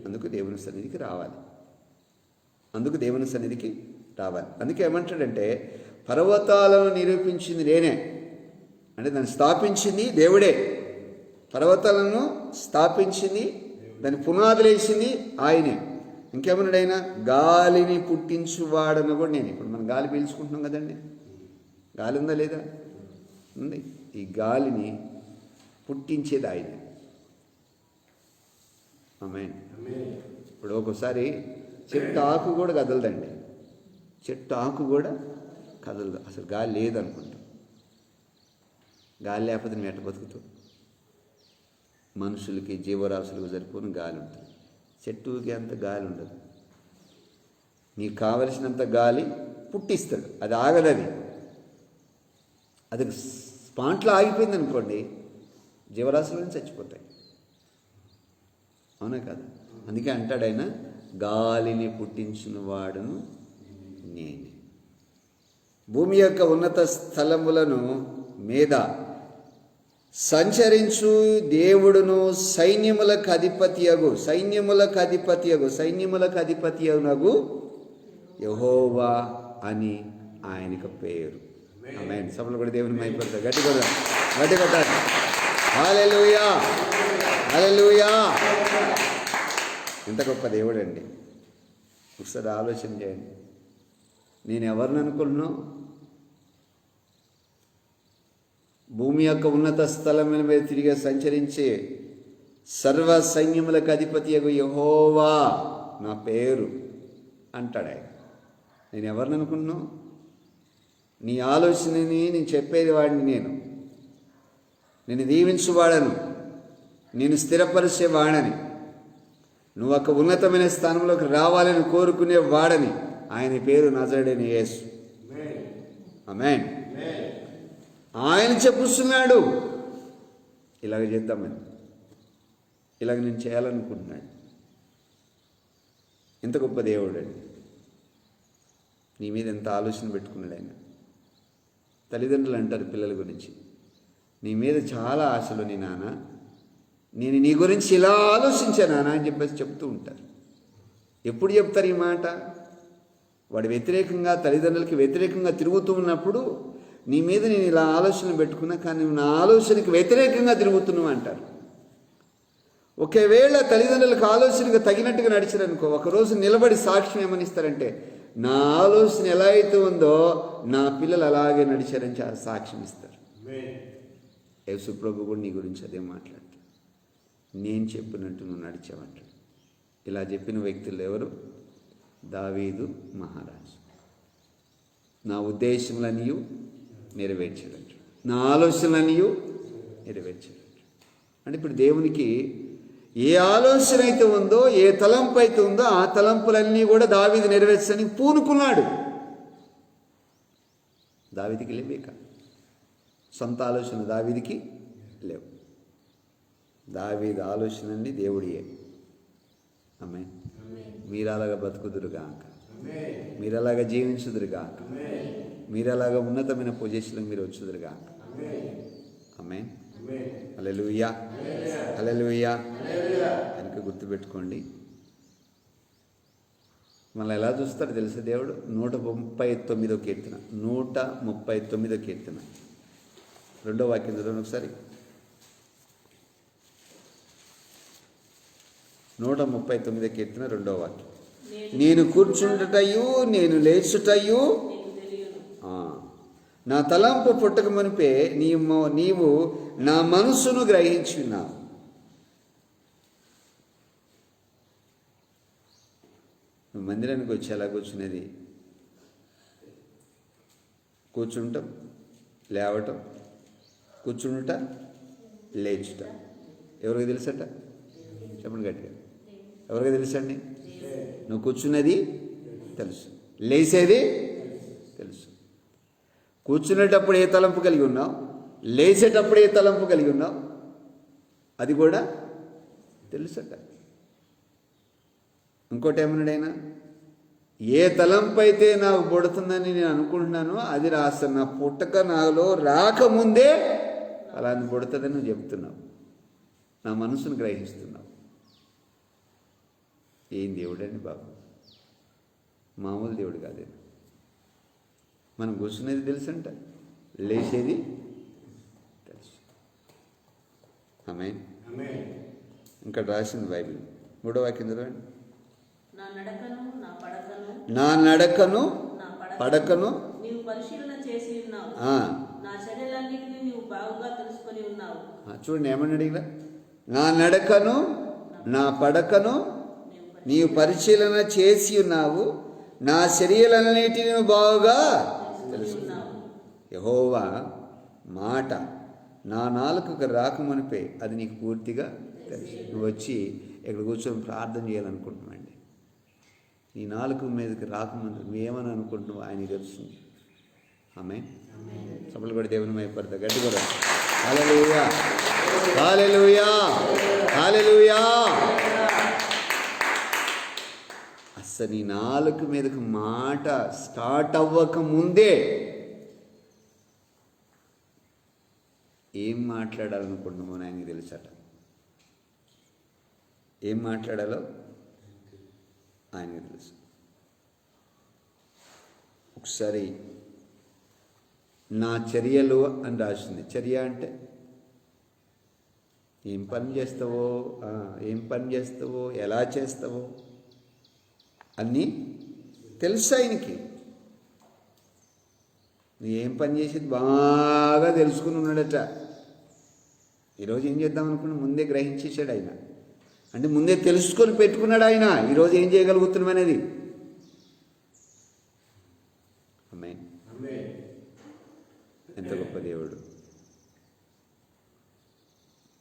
అందుకు దేవుని సన్నిధికి రావాలి. అందుకే ఏమంటాడంటే, పర్వతాలను నిరూపించింది నేనే, అంటే దాన్ని స్థాపించింది దేవుడే. పర్వతాలను స్థాపించింది, దాని పునాదులు వేసింది ఆయనే. ఇంకేమన్నాడు ఆయన? గాలిని పుట్టించువాడని కూడా నేను. ఇప్పుడు మనం గాలి పీల్చుకుంటున్నాం కదండి, గాలి ఉందా లేదా? ఉంది. ఈ గాలిని పుట్టించేది ఆయనే. ఆమేన్. ఇప్పుడు ఒక్కోసారి చెట్టు ఆకు కూడా కదలదండి, చెట్టు ఆకు కూడా కదలదు. అసలు గాలి లేదనుకుంటాం. గాలి లేకపోతే మేము ఎట్ట బతుకుతాం? మనుషులకి, జీవరాశులకు సరిపోని గాలి ఉంటుంది, చెట్టుకి అంత గాలి ఉండదు. నీకు కావలసినంత గాలి పుట్టిస్తాడు, అది ఆగదు. అది స్పాంట్లో ఆగిపోయింది అనుకోండి, జీవరాశులను చచ్చిపోతాయి. అవునా కదా? అందుకే అంటాడు ఆయన, గాలిని పుట్టించిన వాడును నేనే. భూమి యొక్క ఉన్నత స్థలములను మీద సంచరించు దేవుడును సైన్యములకు అధిపతియగు యెహోవా అని ఆయనకు పేరు. ఆమేన్. సభలు కూడా దేవుని మైపడతారు. గట్టి కొట్టాలి. హల్లెలూయా, హల్లెలూయా. ఎంత గొప్ప దేవుడు అండి. ఒకసారి ఆలోచన చేయండి. నేను ఎవరిని అనుకుంటున్నాను? భూమి యొక్క ఉన్నత స్థలముల మీద తిరిగి సంచరించే సర్వ సైన్యములకు అధిపతియగు యెహోవా నా పేరు అంటాడు ఆయన. నేను ఎవరిని అనుకున్నాను? నీ ఆలోచనని నేను చెప్పేది వాడిని, నేను దీవించువాడను, నేను స్థిరపరిచేవాడని, నువ్వు ఒక ఉన్నతమైన స్థానంలోకి రావాలని కోరుకునే వాడని. ఆయన పేరు నజరేయుడైన యేసు. ఆమేన్. ఆయన చెప్పుస్తున్నాడు, ఇలాగ చేద్దామని, ఇలాగ నేను చేయాలనుకుంటున్నాడు. ఎంత గొప్ప దేవుడు అండి. నీ మీద ఎంత ఆలోచన పెట్టుకున్నాడు ఆయన. తల్లిదండ్రులు అంటారు పిల్లల గురించి, నీ మీద చాలా ఆశలు నీ నాన్న, నేను నీ గురించి ఇలా ఆలోచించాను నాన్న అని చెప్పేసి చెప్తూ ఉంటారు. ఎప్పుడు చెప్తారు ఈ మాట? వాడు వ్యతిరేకంగా, తల్లిదండ్రులకి వ్యతిరేకంగా తిరుగుతూ ఉన్నప్పుడు, నీ మీద నేను ఇలా ఆలోచన పెట్టుకున్నా, కానీ నువ్వు నా ఆలోచనకి వ్యతిరేకంగా తిరుగుతున్నావు అంటారు. ఒకవేళ తల్లిదండ్రులకు ఆలోచనకు తగినట్టుగా నడిచారనుకో, ఒకరోజు నిలబడి సాక్ష్యం ఏమని ఇస్తారంటే, నా ఆలోచన ఎలా అయితే ఉందో నా పిల్లలు అలాగే నడిచారని చాలా సాక్ష్యం ఇస్తారు. యేసు ప్రభు కూడా నీ గురించి అదే మాట్లాడతాడు. నేను చెప్పినట్టు నువ్వు నడిచావంటాడు. ఇలా చెప్పిన వ్యక్తులు ఎవరు? దావీదు మహారాజు. నా ఉద్దేశములన్నీ నెరవేర్చాడంట, నా ఆలోచనలన్నీ నెరవేర్చాడంట. అంటే ఇప్పుడు దేవునికి ఏ ఆలోచన అయితే ఉందో, ఏ తలంపు అయితే ఉందో, ఆ తలంపులన్నీ కూడా దావీదు నెరవేర్చడానికి పూనుకున్నాడు. దావీదుకి లేవేక సొంత ఆలోచన దావీదుకి లేవు. దావీదు ఆలోచనని దేవుడియే. ఆమేన్. మీరు అలాగా బతుకుదురుగాక, మీరు అలాగా జీవించుదురుగాక, మీరు అలాగా ఉన్నతమైన పొజిషన్లకు మీరు వచ్చుదురుగాక. ఆమేన్. హల్లెలూయా, హల్లెలూయా. కనుక గుర్తుపెట్టుకోండి, మళ్ళీ ఎలా చూస్తాడు తెలుసా దేవుడు? 139వ కీర్తన, 139వ కీర్తన 2వ వాక్యం చదవండి ఒకసారి. 139వ కీర్తన 2వ వాక్యం. నేను కూర్చుంటటయు నేను లేచుటయు నా తలంపు పుట్టక మునిపే నీవు నా మనసును గ్రహించి ఉన్నావు. నువ్వు మందిరానికి వచ్చి ఎలా కూర్చునేది? కూర్చుంటాం, లేవటం, కూర్చుంట, లేచుట. ఎవరికి తెలుసట? చెప్పండి గట్టిగా. ఎవరికి తెలుసండి? నువ్వు కూర్చున్నది తెలుసు, లేచేది తెలుసు. కూర్చునేటప్పుడు ఏ తలంపు కలిగి ఉన్నావు, లేచేటప్పుడు ఏ తలంపు కలిగి ఉన్నావు, అది కూడా తెలుసట. ఇంకోటి ఏమన్నాడైనా, ఏ తలంపు అయితే నాకు పుడుతుందని నేను అనుకుంటున్నానో అది అసలు నా పుట్టక నాలో రాకముందే అలా పుడుతుందని నువ్వు చెప్తున్నావు. నా మనసును గ్రహిస్తున్నావు. ఏం దేవుడండి బాబు! మామూలు దేవుడు కాదే. మనం కూర్చునేది తెలుసంట, లేచేది తెలుసు. ఆమేన్. ఇంకా రాసింది బైబిల్ 3వ వాక్యం చదవండి. నా నడకను పడకను నీవు పరిశీలన చేసి ఉన్నావు, నా చర్యలన్నిటిని నీవు బాగుగా తెలుసుకొని ఉన్నావు. చూడండి ఏమన్నాడు ఇక్కడ? నా నడకను నా పడకను నీవు పరిశీలన చేసి ఉన్నావు, నా చర్యలన్నిటిని నువ్వు బాగుగా తెలుసుకున్నావు. యెహోవా మాట నా నాలుకకు రాకమునిపే అది నీకు పూర్తిగా తెలుసు. నువ్వు వచ్చి ఇక్కడ కూర్చొని ప్రార్థన చేయాలనుకుంటున్నామండి. నీ నాలుక మీదకి రాకముందు నువ్వేమని అనుకుంటున్నావు ఆయనకి తెలుస్తుంది. ఆమేన్. సభలు కూడా దేవుని మైపడతా గట్టి కూడా. హల్లెలూయా, హల్లెలూయా, హల్లెలూయా. అసలు నీ నాలుక మీదకి మాట స్టార్ట్ అవ్వక ముందే ఏం మాట్లాడాలనుకుంటున్నామో ఆయనకి తెలుసట. ఏం మాట్లాడాలో ఆయనకి తెలుసు. ఒకసారి నా చర్యలు అని రాసింది. చర్య అంటే ఏం పని చేస్తావో ఎలా చేస్తావో అన్నీ తెలుసు ఆయనకి. నువ్వు ఏం పని చేసేది బాగా తెలుసుకుని ఉన్నాడట. ఈరోజు ఏం చేద్దాం అనుకున్నా ముందే గ్రహించేసాడు ఆయన. అంటే ముందే తెలుసుకొని పెట్టుకున్నాడు ఆయన ఈరోజు ఏం చేయగలుగుతున్నాం అనేది. ఆమేన్. ఎంత గొప్ప దేవుడు!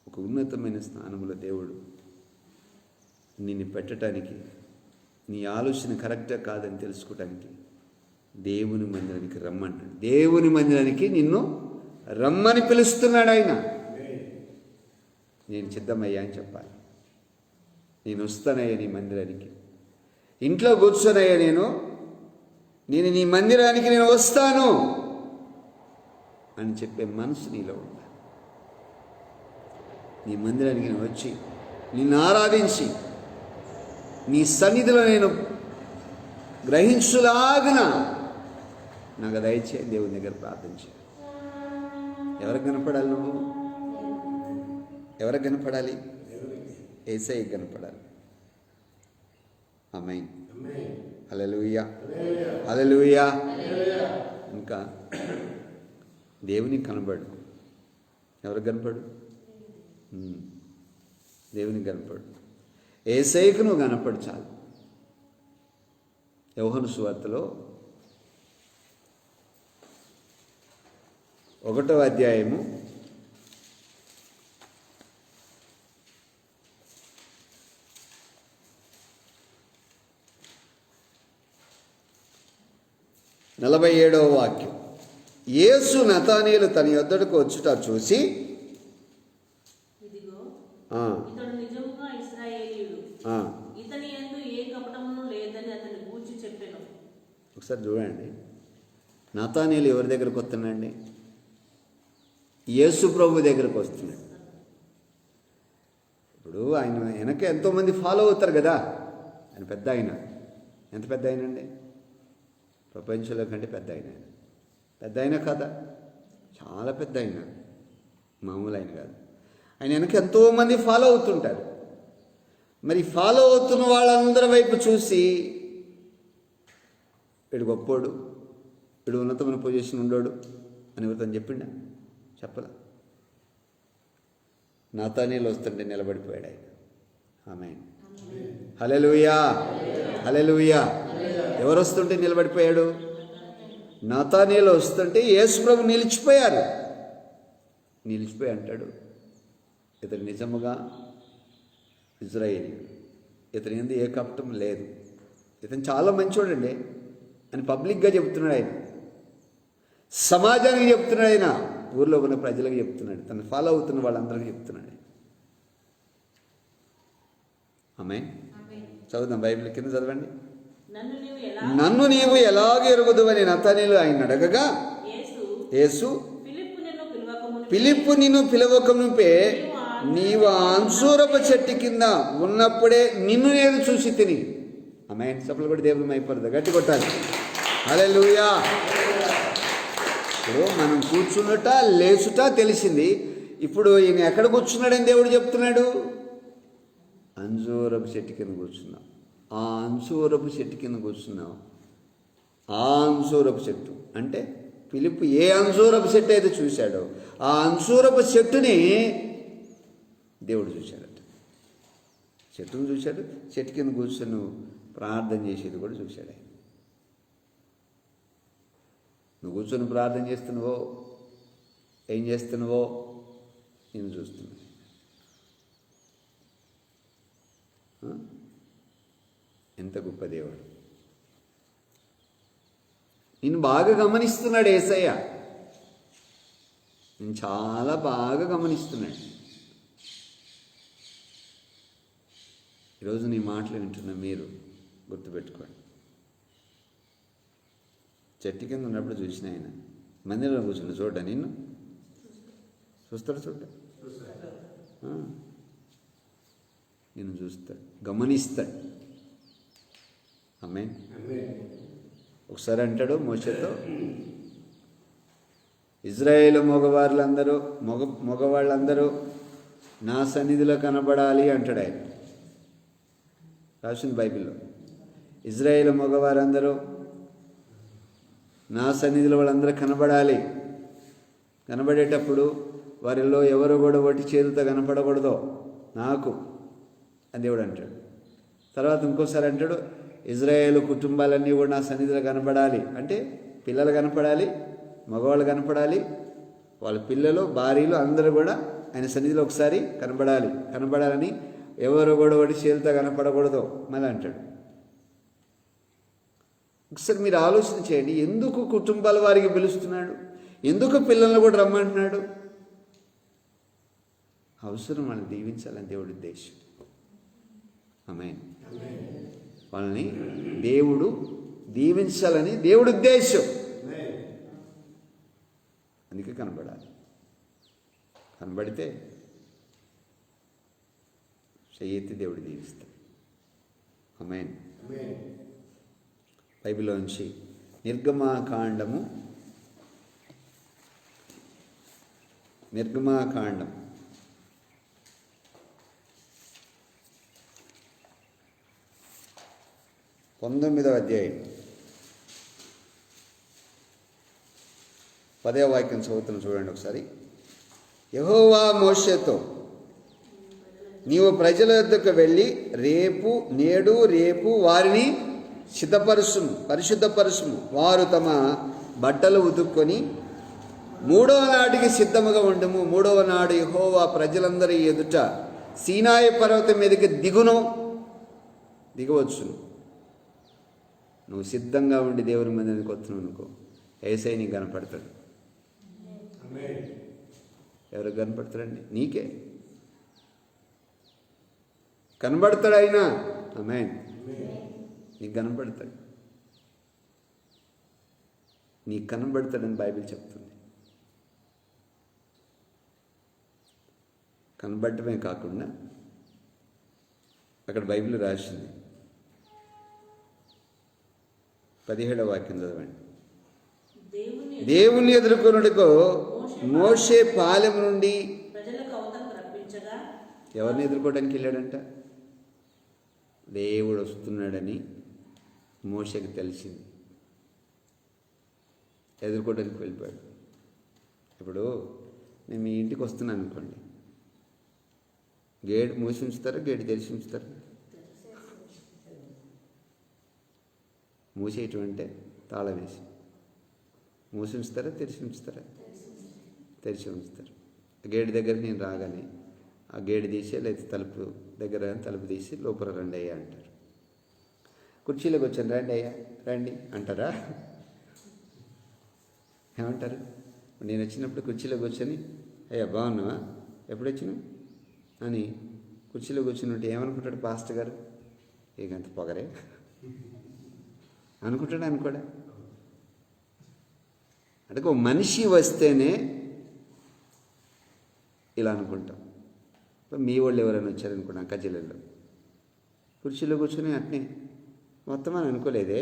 ఒక ఉన్నతమైన స్థానంలో దేవుడు నిన్ను పెట్టడానికి, నీ ఆలోచన కరెక్టా కాదని తెలుసుకోవటానికి దేవుని మందిరానికి రమ్మంటాడు. దేవుని మందిరానికి నిన్ను రమ్మని పిలుస్తున్నాడు ఆయన. నేను సిద్ధమయ్యా అని చెప్పాలి. నేను వస్తానయ్యా నీ మందిరానికి. ఇంట్లో కూర్చోనయ్యా నేను నీ మందిరానికి నేను వస్తాను అని చెప్పే మనసు నీలో ఉండాలి. నీ మందిరానికి నేను వచ్చి నిన్ను ఆరాధించి నీ సన్నిధిలో నేను గ్రహించులాగున నాకు దయచేయి దేవుని దగ్గర ప్రార్థించు. ఎవరికి కనపడాలి? నువ్వు ఎవరికి కనపడాలి? యేసయ్యకి కనపడాలి. ఆమేన్. హల్లెలూయా, హల్లెలూయా. ఇంకా దేవునికి కనపడు. ఎవరికి కనపడు? దేవునికి కనపడు. యేసయ్యకు నువ్వు కనపడు చాలు. యోహాను సువార్తలో 1వ అధ్యాయము 47వ వాక్యం. యేసు నతానీయులు తన యొద్దకు వచ్చుట చూసి, ఇదిగో ఇతడు నిజముగా ఇశ్రాయేలీయుడు, ఇతని యందు ఏ కపటమును లేదని అతని గూర్చి చెప్పెను. ఒకసారి చూడండి, నతానీయులు ఎవరి దగ్గరకు వస్తున్నాడండి? యేసు ప్రభు దగ్గరకు వస్తున్నాడు. ఇప్పుడు ఆయన వెనక ఎంతోమంది ఫాలో అవుతారు కదా. ఆయన పెద్ద ఆయన, ఎంత పెద్ద ఆయనండి? ప్రపంచంలో కంటే పెద్ద ఆయన. పెద్ద ఆయన కదా, చాలా పెద్ద ఆయన, మామూలు ఆయన కాదు. ఆయన వెనక ఎంతోమంది ఫాలో అవుతుంటారు. మరి ఫాలో అవుతున్న వాళ్ళందరి వైపు చూసి వీడు గొప్పోడు, వీడు ఉన్నతమైన పొజిషన్ ఉండోడు అని ఎవరితో చెప్పిండా? చెప్పలా. నాతానీయులు వస్తుంటే నిలబడిపోయాడు ఆయన. ఆమేన్. హల్లెలూయా, హల్లెలూయా. ఎవరు వస్తుంటే నిలబడిపోయాడు? నాతానీయులు వస్తుంటే యేసుప్రభు నిలిచిపోయారు. నిలిచిపోయి అంటాడు, ఇతడు నిజముగా ఇజ్రాయేలీయుడు, ఇతని యందు ఏ కపటం లేదు, ఇతను చాలా మంచోడండి అని పబ్లిక్గా చెప్తున్నాడు ఆయన. సమాజానికి చెప్తున్నాడు ఆయన, ఊర్లో ఉన్న ప్రజలకు చెప్తున్నాడు, తను ఫాలో అవుతున్న వాళ్ళందరికీ చెప్తున్నాడు. ఆమేన్. చదువుదాం, బైబిల్ కింద చదవండి. నన్ను నీవు ఎలాగ ఎరుగుదు అని నతానీయులు ఆయన అడగగా, యేసు ఫిలిప్పు నిన్ను పిలవక మునుపే నీవు అంజూరపు చెట్టు కింద ఉన్నప్పుడే నిన్ను నేను చూసి తిని. ఆమేన్. చప్పట్లు కూడా దేవుని మైపడదు, గట్టి కొట్టాలి. హల్లెలూయా. ఇప్పుడు మనం కూర్చున్నట లేచుట తెలిసింది. ఇప్పుడు ఈయన ఎక్కడ కూర్చున్నాడని దేవుడు చెప్తున్నాడు? అంజూరపు చెట్టు కింద కూర్చున్నాం. ఆ అంజూరపు చెట్టు కింద కూర్చున్నాం. ఆ అంజూరపు చెట్టు అంటే ఫిలిప్పు ఏ అంజూరపు చెట్టు అయితే చూశాడో ఆ అంజూరపు చెట్టుని దేవుడు చూశాడట. చెట్టును చూశాడు, చెట్టు కింద కూర్చొని నువ్వు ప్రార్థన చేసేది కూడా చూశాడు ఆయన. నువ్వు కూర్చొని ప్రార్థన చేస్తున్నావో ఏం చేస్తున్నావో నేను చూస్తున్నా. ఎంత గొప్ప దేవుడు! నేను బాగా గమనిస్తున్నాడు యేసయ్య, నేను చాలా బాగా గమనిస్తున్నాడు. ఈరోజు నీ మాటలు వింటున్న మీరు గుర్తుపెట్టుకోండి. చెట్టు కింద ఉన్నప్పుడు చూసిన ఆయన మందిరంలో కూర్చుని చూడ్డా నిన్ను చూస్తాడు, నిన్ను చూస్తాడు, గమనిస్తాడు. ఆమేన్. ఒకసారి అంటాడు మోషేతో, ఇజ్రాయేలు మగవాళ్ళందరూ నా సన్నిధిలో కనబడాలి అంటాడు ఆయన. రాసింది బైబిల్లో. ఇజ్రాయేలు మగవారందరూ నా సన్నిధిలో వాళ్ళందరూ కనబడాలి. కనబడేటప్పుడు వారిలో ఎవరు కూడా ఒకటి చేతులతో కనపడకూడదో నాకు అని దేవుడు అంటాడు. తర్వాత ఇంకోసారి అంటాడు, ఇజ్రాయేలు కుటుంబాలన్నీ కూడా నా సన్నిధిలో కనపడాలి. అంటే పిల్లలు కనపడాలి, మగవాళ్ళు కనపడాలి, వాళ్ళ పిల్లలు భార్యలు అందరూ కూడా ఆయన సన్నిధిలో ఒకసారి కనబడాలని ఎవరు కూడా ఒకటి చేతులతో కనపడకూడదు మళ్ళీ అంటాడు. ఒకసారి మీరు ఆలోచన చేయండి, ఎందుకు కుటుంబాల వారికి పిలుస్తున్నాడు? ఎందుకు పిల్లల్ని కూడా రమ్మంటున్నాడు? అవసరం వాళ్ళని దీవించాలని దేవుడి ఉద్దేశం. ఆమేన్. వాళ్ళని దేవుడు దీవించాలని దేవుడి ఉద్దేశం. అందుకే కనబడాలి. కనబడితే చెయ్యెత్తి దేవుడు దీవిస్తాడు. ఆమేన్. బైబిల్లో నుంచి నిర్గమాకాండం 19వ అధ్యాయం 10వ వాక్యం చదువుతున్న చూడండి ఒకసారి. యెహోవా మోషేతో, నీవు ప్రజల వద్దకు వెళ్ళి రేపు వారిని పరిశుద్ధపరుచుము. వారు తమ బట్టలు ఉతుక్కొని 3వ నాటికి సిద్ధముగా ఉండము. 3వ నాడు యెహోవా ప్రజలందరి ఎదుట సీనాయి పర్వతం మీదకి దిగవచ్చును. నువ్వు సిద్ధంగా ఉండి దేవుని మందిరానికి వస్తున్నావు అనుకో, యేసయ్య నీకు కనపడతాడు. ఎవరికి కనపడతాడండి? నీకే కనబడతాడు ఆయన. ఆమేన్. నీకు కనబడతాడు, నీకు కనబడతాడని బైబిల్ చెప్తుంది. కనబడటమే కాకుండా అక్కడ బైబిల్ రాసింది, 17వ వాక్యం చదవండి. దేవుని దేవుణ్ణి ఎదుర్కొనుటకు మోషే పాలెం నుండి ప్రజలకు అవతలకు రప్పించగా ఎవరిని ఎదుర్కోవడానికి వెళ్ళాడంట? దేవుడు వస్తున్నాడని మోషేకి తెలిసింది, ఎదుర్కోవడానికి వెళ్ళిపోయాడు. ఇప్పుడు నేను మీ ఇంటికి వస్తున్నాను అనుకోండి, గేట్ మూసి ఉంచుతారా, గేట్ తెరిచి ఉంచుతారా? మూసేయటం అంటే తాళం వేసి మూసి ఉంచుతారా, తెరిచి ఉంచుతారా? తెరిచి ఉంచుతారు. గేట్ దగ్గర నేను రాగానే ఆ గేట్ తీసి, లేదా తలుపు దగ్గర తలుపు తీసి లోపల రండి అయ్యా అంటారు. కుర్చీలోకి వచ్చాను, రండి అయ్యా రండి అంటారా? ఏమంటారు? నేను వచ్చినప్పుడు కుర్చీలోకి వచ్చని, అయ్యా బాగున్నావా, ఎప్పుడు వచ్చినావు అని కుర్చీలో కూర్చున్నట్టు ఏమనుకుంటాడు పాస్టర్ గారు? ఇకంత పొగరే అనుకుంటాడు. అనుకోడా? అంటే ఒక మనిషి వస్తేనే ఇలా అనుకుంటాం. మీ వాళ్ళు ఎవరైనా వచ్చారనుకోండి, అక్క జిల్లాలో కుర్చీలో కూర్చొని అట్నే మొత్తం అని అనుకోలేదే,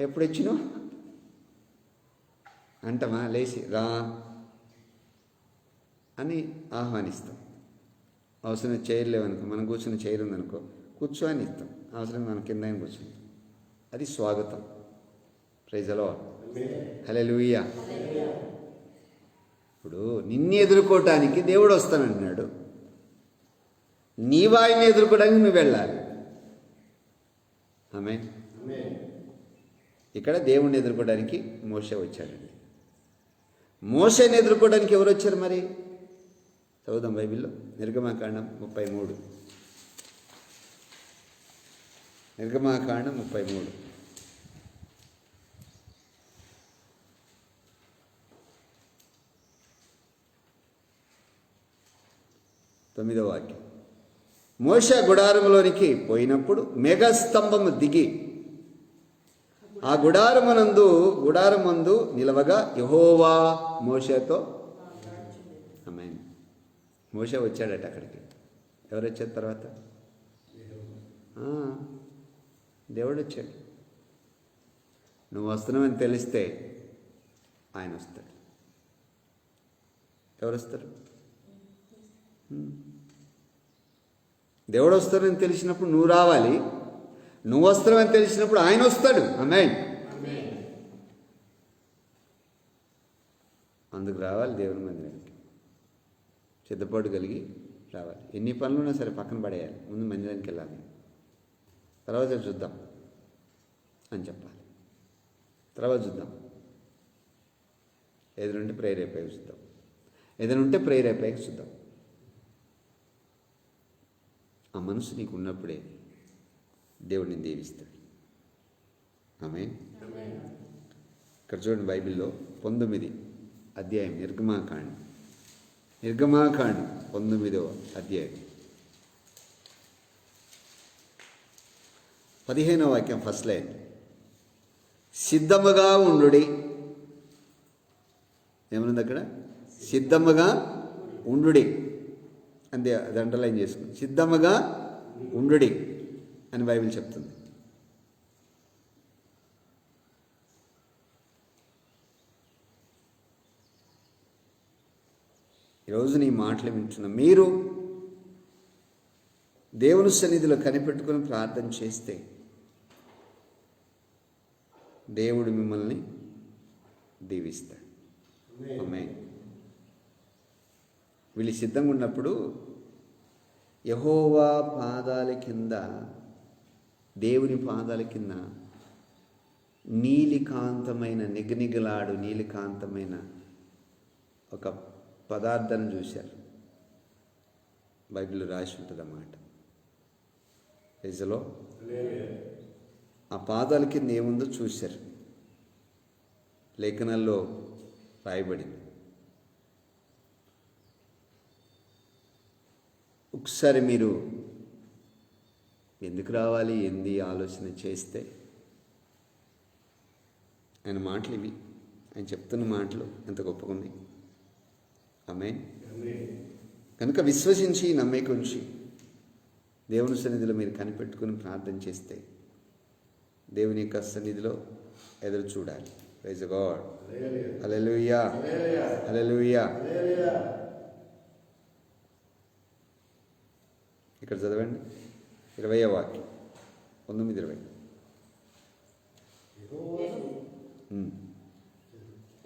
ఎప్పుడు వచ్చినావు అంటమా, లేచి రా అని ఆహ్వానిస్తాం. అవసరం చైర్ లేవనుకో, మనం కూర్చున్న చైర్ ఉందనుకో, కూర్చో అని ఇస్తాం. అవసరం మన కింద కూర్చుంటాం. అది స్వాగతం. ప్రైజ్ ది లార్డ్, హల్లెలూయా. ఇప్పుడు నిన్ను ఎదుర్కోవటానికి దేవుడు వస్తానంటున్నాడు, నీవు ఆయన్ని ఎదుర్కోవడానికి నువ్వు వెళ్ళాలి. ఆమేన్. ఇక్కడ దేవుణ్ణి ఎదుర్కోవడానికి మోషే వచ్చాడండి. మోషేని ఎదుర్కోవడానికి ఎవరు వచ్చారు మరి? చదువుదాం బైబిల్లో. నిర్గమాకాండం 33. నిర్గమాకాండం 33. తొమ్మిదవ వాక్యం. మోషే గుడారములోనికి పోయినప్పుడు మేఘస్తంభము దిగి ఆ గుడారమందు నిలవగా యెహోవా మోషేతో, ఆమేన్. మోషే వచ్చాడట అక్కడికి. ఎవరు వచ్చారు తర్వాత? దేవుడు వచ్చాడు. నువ్వు వస్తున్నావని తెలిస్తే ఆయన వస్తాడు. ఎవరు వస్తారు? దేవుడు వస్తాడని తెలిసినప్పుడు నువ్వు రావాలి, నువ్వు వస్తావని తెలిసినప్పుడు ఆయన వస్తాడు. ఆమేన్. అందుకు రావాలి దేవుని మందిరానికి, సిద్ధపాటు కలిగి రావాలి. ఎన్ని పనులున్నా సరే పక్కన పడేయాలి, ముందు మందిరానికి వెళ్ళాలి, తర్వాత చూద్దాం అని చెప్పాలి. తర్వాత చూద్దాం, ఏదైనా ఉంటే ప్రేయర్ అయిపోయాక చూద్దాం, ఏదైనా ఉంటే ప్రేయర్ అయిపోయాక చూద్దాం. ఆ మనసు నీకు ఉన్నప్పుడే దేవుడిని దీవిస్తాడు. ఆమేన్. ఇక్కడ చూడండి బైబిల్లో 19వ అధ్యాయం, నిర్గమాకాండం 19వ అధ్యాయం 15వ వాక్యం, ఫస్ట్ లైన్. సిద్ధముగా ఉండుడి. ఏమనుంది అక్కడ? సిద్ధముగా ఉండుడి. అంతే, అది అండర్లైన్ చేసుకుని, సిద్ధముగా ఉండుడి అని బైబిల్ చెప్తుంది. ఈరోజు నీ మాటలు వింటున్న మీరు దేవుని సన్నిధిలో కనిపెట్టుకుని ప్రార్థన చేస్తే దేవుడు మిమ్మల్ని దీవిస్తాడు. ఆమేన్. వీళ్ళు సిద్ధంగా ఉన్నప్పుడు యెహోవా పాదాల కింద, దేవుని పాదాల కింద నీలికాంతమైన, నిగనిగలాడు నీలికాంతమైన ఒక పదార్థాన్ని చూశారు. బైబిల్లో రాసి ఉంటుంది అన్నమాట. ప్రజలో ఆ పాదాల కింద ఏముందో చూశారు. లేఖనాల్లో రాయబడింది. ఒకసారి మీరు ఎందుకు రావాలి, ఏంది ఆలోచన చేస్తే ఆయన మాటలు ఇవి, ఆయన చెప్తున్న మాటలు ఎంత గొప్పగా ఉన్నాయి. ఆమేన్. కనుక విశ్వసించి నమ్మకంచి దేవుని సన్నిధిలో మీరు కనిపెట్టుకుని ప్రార్థన చేస్తే దేవుని యొక్క సన్నిధిలో ఎదురు చూడాలి. Praise God. హల్లెలూయా, హల్లెలూయా. ఇక్కడ చదవండి 20వ వాక్యం, 19-20.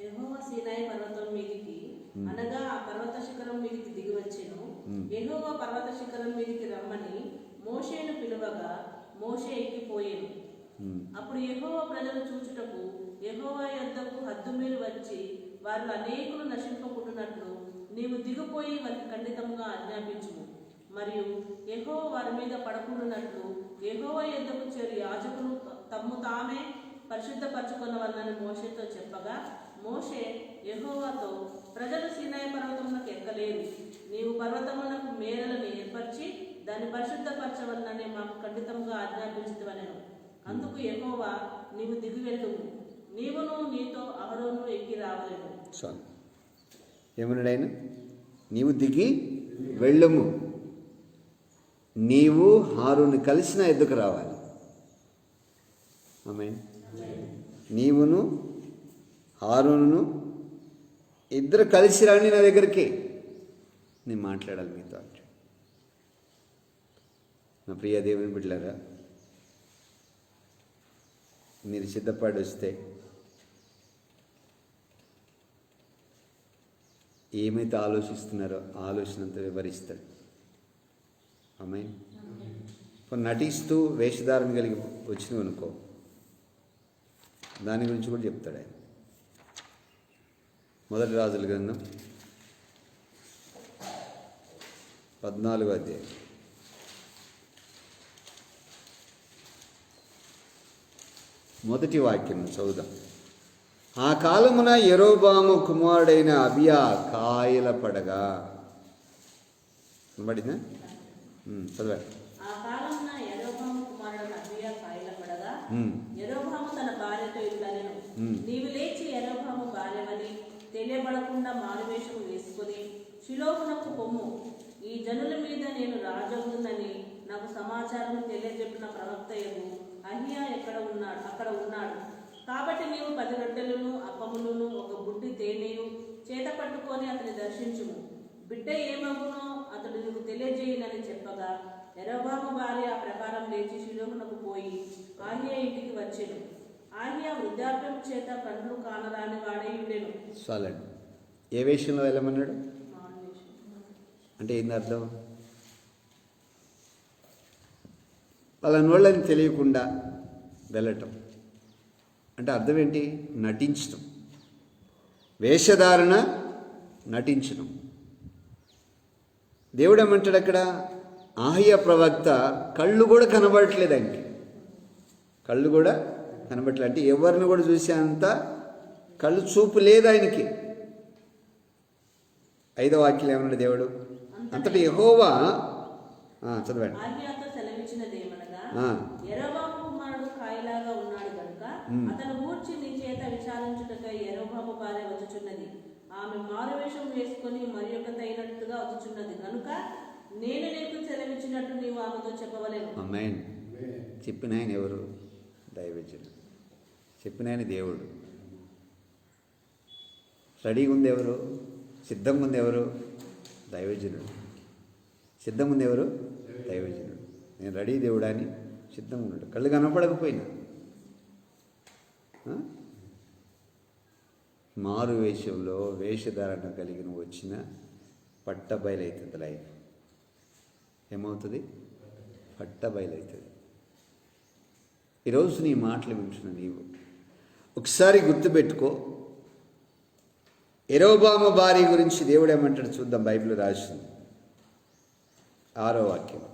యెహోవా సీనాయి పర్వతం మీదికి అనగా ఆ పర్వత శిఖరం మీదికి దిగి వచ్చెను. యెహోవా పర్వత శిఖరం మీదికి రమ్మని మోషేను పిలువగా మోషే ఎక్కిపోయెను. అప్పుడు యెహోవా ప్రజలు చూచుటకు యెహోవా యొద్దకు హద్దుమీరి వచ్చి వారు అనేకులు నశింపకుండునట్లు నీవు దిగిపోయి వారికి ఖండితంగా ఆజ్ఞాపించుము. మరియు యెహోవా వారి మీద పడకుండునట్లు యెహోవా యొద్దకు చేరి యాజకులు తమ్ము తామే పరిశుద్ధపరచుకొనవలనని మోషేతో చెప్పగా మోషే యెహోవాతో, ప్రజలు సీనాయి పర్వతమునకు ఎక్కలేరు. నీవు పర్వతమునకు మేరలను ఏర్పరిచి దాన్ని పరిశుద్ధపరచవలనని మాకు ఖండితంగా ఆజ్ఞాపించుదువనెను. అందుకు యెహోవా, నీవు దిగి వెళ్ళుము, నీవును నీతో అహరోను ఎక్కి రావలేను. ఏమన్నాడు ఆయన? నీవు దిగి వెళ్ళుము, నీవు హారోను కలిసి నా ఎద్దుకు రావాలి. ఆమేన్. నీవును హారోను ఇద్దరు కలిసి రండి నా దగ్గరికి, నేను మాట్లాడాలి మీతో. నా ప్రియ దేవుని బిడ్డలారా, మీరు సిద్ధపడి వస్తే ఏమైతే ఆలోచిస్తున్నారో ఆలోచన అంతా వివరిస్తాడు. ఆమేన్. నటిస్తూ వేషధారణ కలిగి వచ్చినవి అనుకో, దాని గురించి కూడా చెప్తాడు ఆయన. మొదటి రాజుల గ్రంథం 14వ అధ్యాయం. మొదటి వాక్యం చదువుదాం. ఆ కాలమున యెరోబాము కుమారుడైన అబియా కాయల పడగా. పడిందా? చదవండి. ఆ కాలమున యెరోబాము కుమారుడైన అబియా కాయల పడగా యెరోబాము తన భార్యతో ఇట్లనెను, నీవు లేచి యెరోబాము భార్యవని తెలియబడకుండా మారువేషము వేసుకొని షిలోహునకు పొమ్ము. ఈ జనుల మీద నేను రాజవునని నాకు సమాచారం తెలియజెప్పిన ప్రవక్తయగు అహియా అక్కడ ఉన్నాడు. కాబట్టి నీవు 10 రొట్టెలను అప్పములను ఒక బుడ్డి తేనెయు చేత పట్టుకొని అతని దర్శించుము. బిడ్డ ఏమగునో అతడు నీకు తెలియజేయనని చెప్పగా యెరోబాము భార్య ఆ ప్రకారం లేచి షిలోహునకు పోయి ఆహియా ఇంటికి వచ్చెను. ఆహియా వృద్ధాప్యం చేత కండ్లు కానరాని వాడై ఉండెను. చాలండి. ఏ వేషంలో వెళ్ళమన్నాడు అంటే ఏంది అర్థం? వాళ్ళ నోళ్ళని తెలియకుండా వెళ్ళటం అంటే అర్థం ఏంటి? నటించడం, వేషధారణ, నటించడం. దేవుడు ఏమంటాడు అక్కడ? ఆహియా ప్రవక్త కళ్ళు కూడా కనబడట్లేదు ఆయనకి, కళ్ళు కూడా కనబడట్లేదు. అంటే ఎవరిని కూడా చూసేంత కళ్ళు చూపు లేదు ఆయనకి. 5వ వాక్యం ఏమన్నాడు దేవుడు? అంతటి యెహోవా చదవండి. ఆహియాతో సెలవిచ్చినదేమనగా, యెరోబాము కుమారుడు కాయలాగా ఉన్నాడు గనుక అతను గూర్చి నీ చేత విచారించుటకై యెరోబాము భార్య వచ్చుచున్నది. ఆమె మారువేషం వేసుకొని మరి ఒక తైనట్టుగా వచ్చుచున్నది కనుక నేను నీకు సెలవిచ్చినట్టు నీవు ఆమెతో చెప్పవలేను. ఆమేన్. చెప్పిన ఆయన ఎవరు? దైవజనుడు. చెప్పిన ఆయన దేవుడు. రెడీగా ఉంది ఎవరు? సిద్ధంగా ఉంది ఎవరు? దైవజనుడు. సిద్ధంగా ఉంది ఎవరు? దైవజనుడు. నేను రెడీ దేవుడా అని సిద్ధంగా ఉన్నాడు. కళ్ళు కనపడకపోయినా మారు వేషంలో వేషధారణ కలిగిన వచ్చిన పట్టబయలవుతుంది లైఫ్. ఏమవుతుంది? పట్టబయలవుతుంది. ఈరోజు నీ మాటలు వింటున్న నీవు ఒకసారి గుర్తుపెట్టుకో. యెరోబాము భార్య గురించి దేవుడు ఏమంటాడు చూద్దాం. బైబిల్ రాసింది 6వ వాక్యం.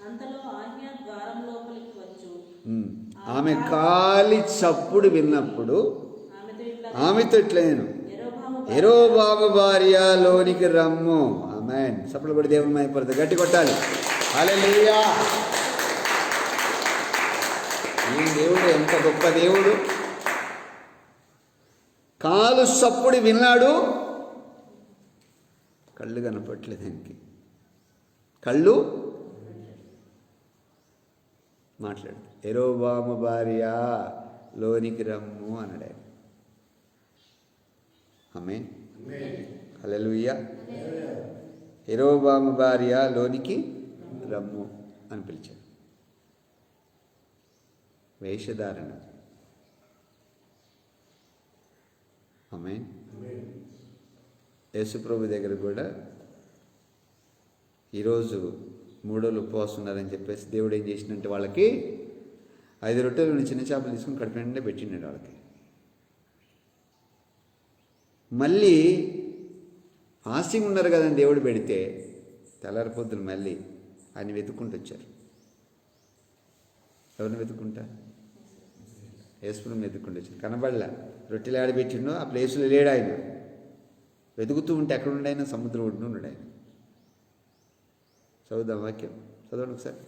అంతలో ఆజ్ఞా ద్వారం లోపలికి వచ్చు ఆమె కాలి చప్పుడు విన్నప్పుడు ఆమెతో ఇట్లేను, యెరోబాము భార్య లోనికి రమ్ము. ఆమేన్. చప్పుడు కూడా దేవుని మైపడుతుంది. గట్టి కొట్టాలి. హల్లెలూయా. ఈ దేవుడు ఎంత గొప్ప దేవుడు. కాలు చప్పుడు విన్నాడు, కళ్ళు కనపట్లేదు ఆయనకి. కళ్ళు మాట్లాడు. యెరోబాము భార్య లోనికి రమ్ము అన్నాడు ఆయన. ఆమేన్, హల్లెలూయా. యెరోబాము భార్య లోనికి రమ్ము అని పిలిచాడు. వేషధారణ. ఆమేన్. యేసుప్రభు దగ్గర కూడా ఈరోజు 3 రోజులు ఉపవాసం ఉన్నారని చెప్పేసి దేవుడు ఏం చేసినంటే వాళ్ళకి 5 రొట్టెలు చిన్న చేపలు తీసుకుని కడుపు నిండా పెట్టినాడు వాళ్ళకి. మళ్ళీ ఆశగా ఉన్నారు కదని దేవుడు పెడితే తెల్లారిపోద్దులు మళ్ళీ ఆయన వెతుక్కుంటూ వచ్చారు. ఎవరిని వెతుక్కుంటా? యేసుప్రభుని వెతుక్కుంటూ వచ్చారు. కనబడలే. రొట్టెలు ఆడబెట్టిండో ఆ ప్లేసులో లేడు ఆయన. వెతుకుతూ ఉంటే ఎక్కడ ఉండే ఆయన? సముద్రం ఒడ్డున ఉన్నాడు ఆయన. చదువుదాం వాక్యం, చదవండి ఒకసారి.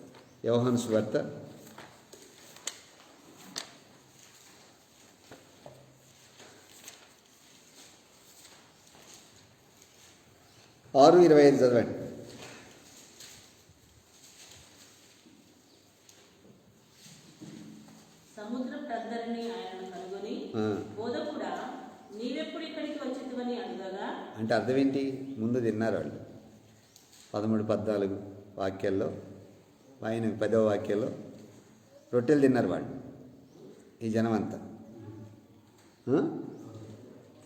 యోహాను సువార్త 6:25 చదవండి. సముద్రప్రద్దరిని ఆయనను కనుగొని, బోధకుడా, నీవెప్పుడు ఇక్కడికి వచ్చితివని అడగగా, అంటే అర్థం ఏంటి? ముందు తిన్నారు వాళ్ళు 13-14 వాక్యాల్లో, ఆయన 10వ వాక్యాల్లో రొట్టెలు తిన్నారు వాళ్ళు, ఈ జనం అంతా.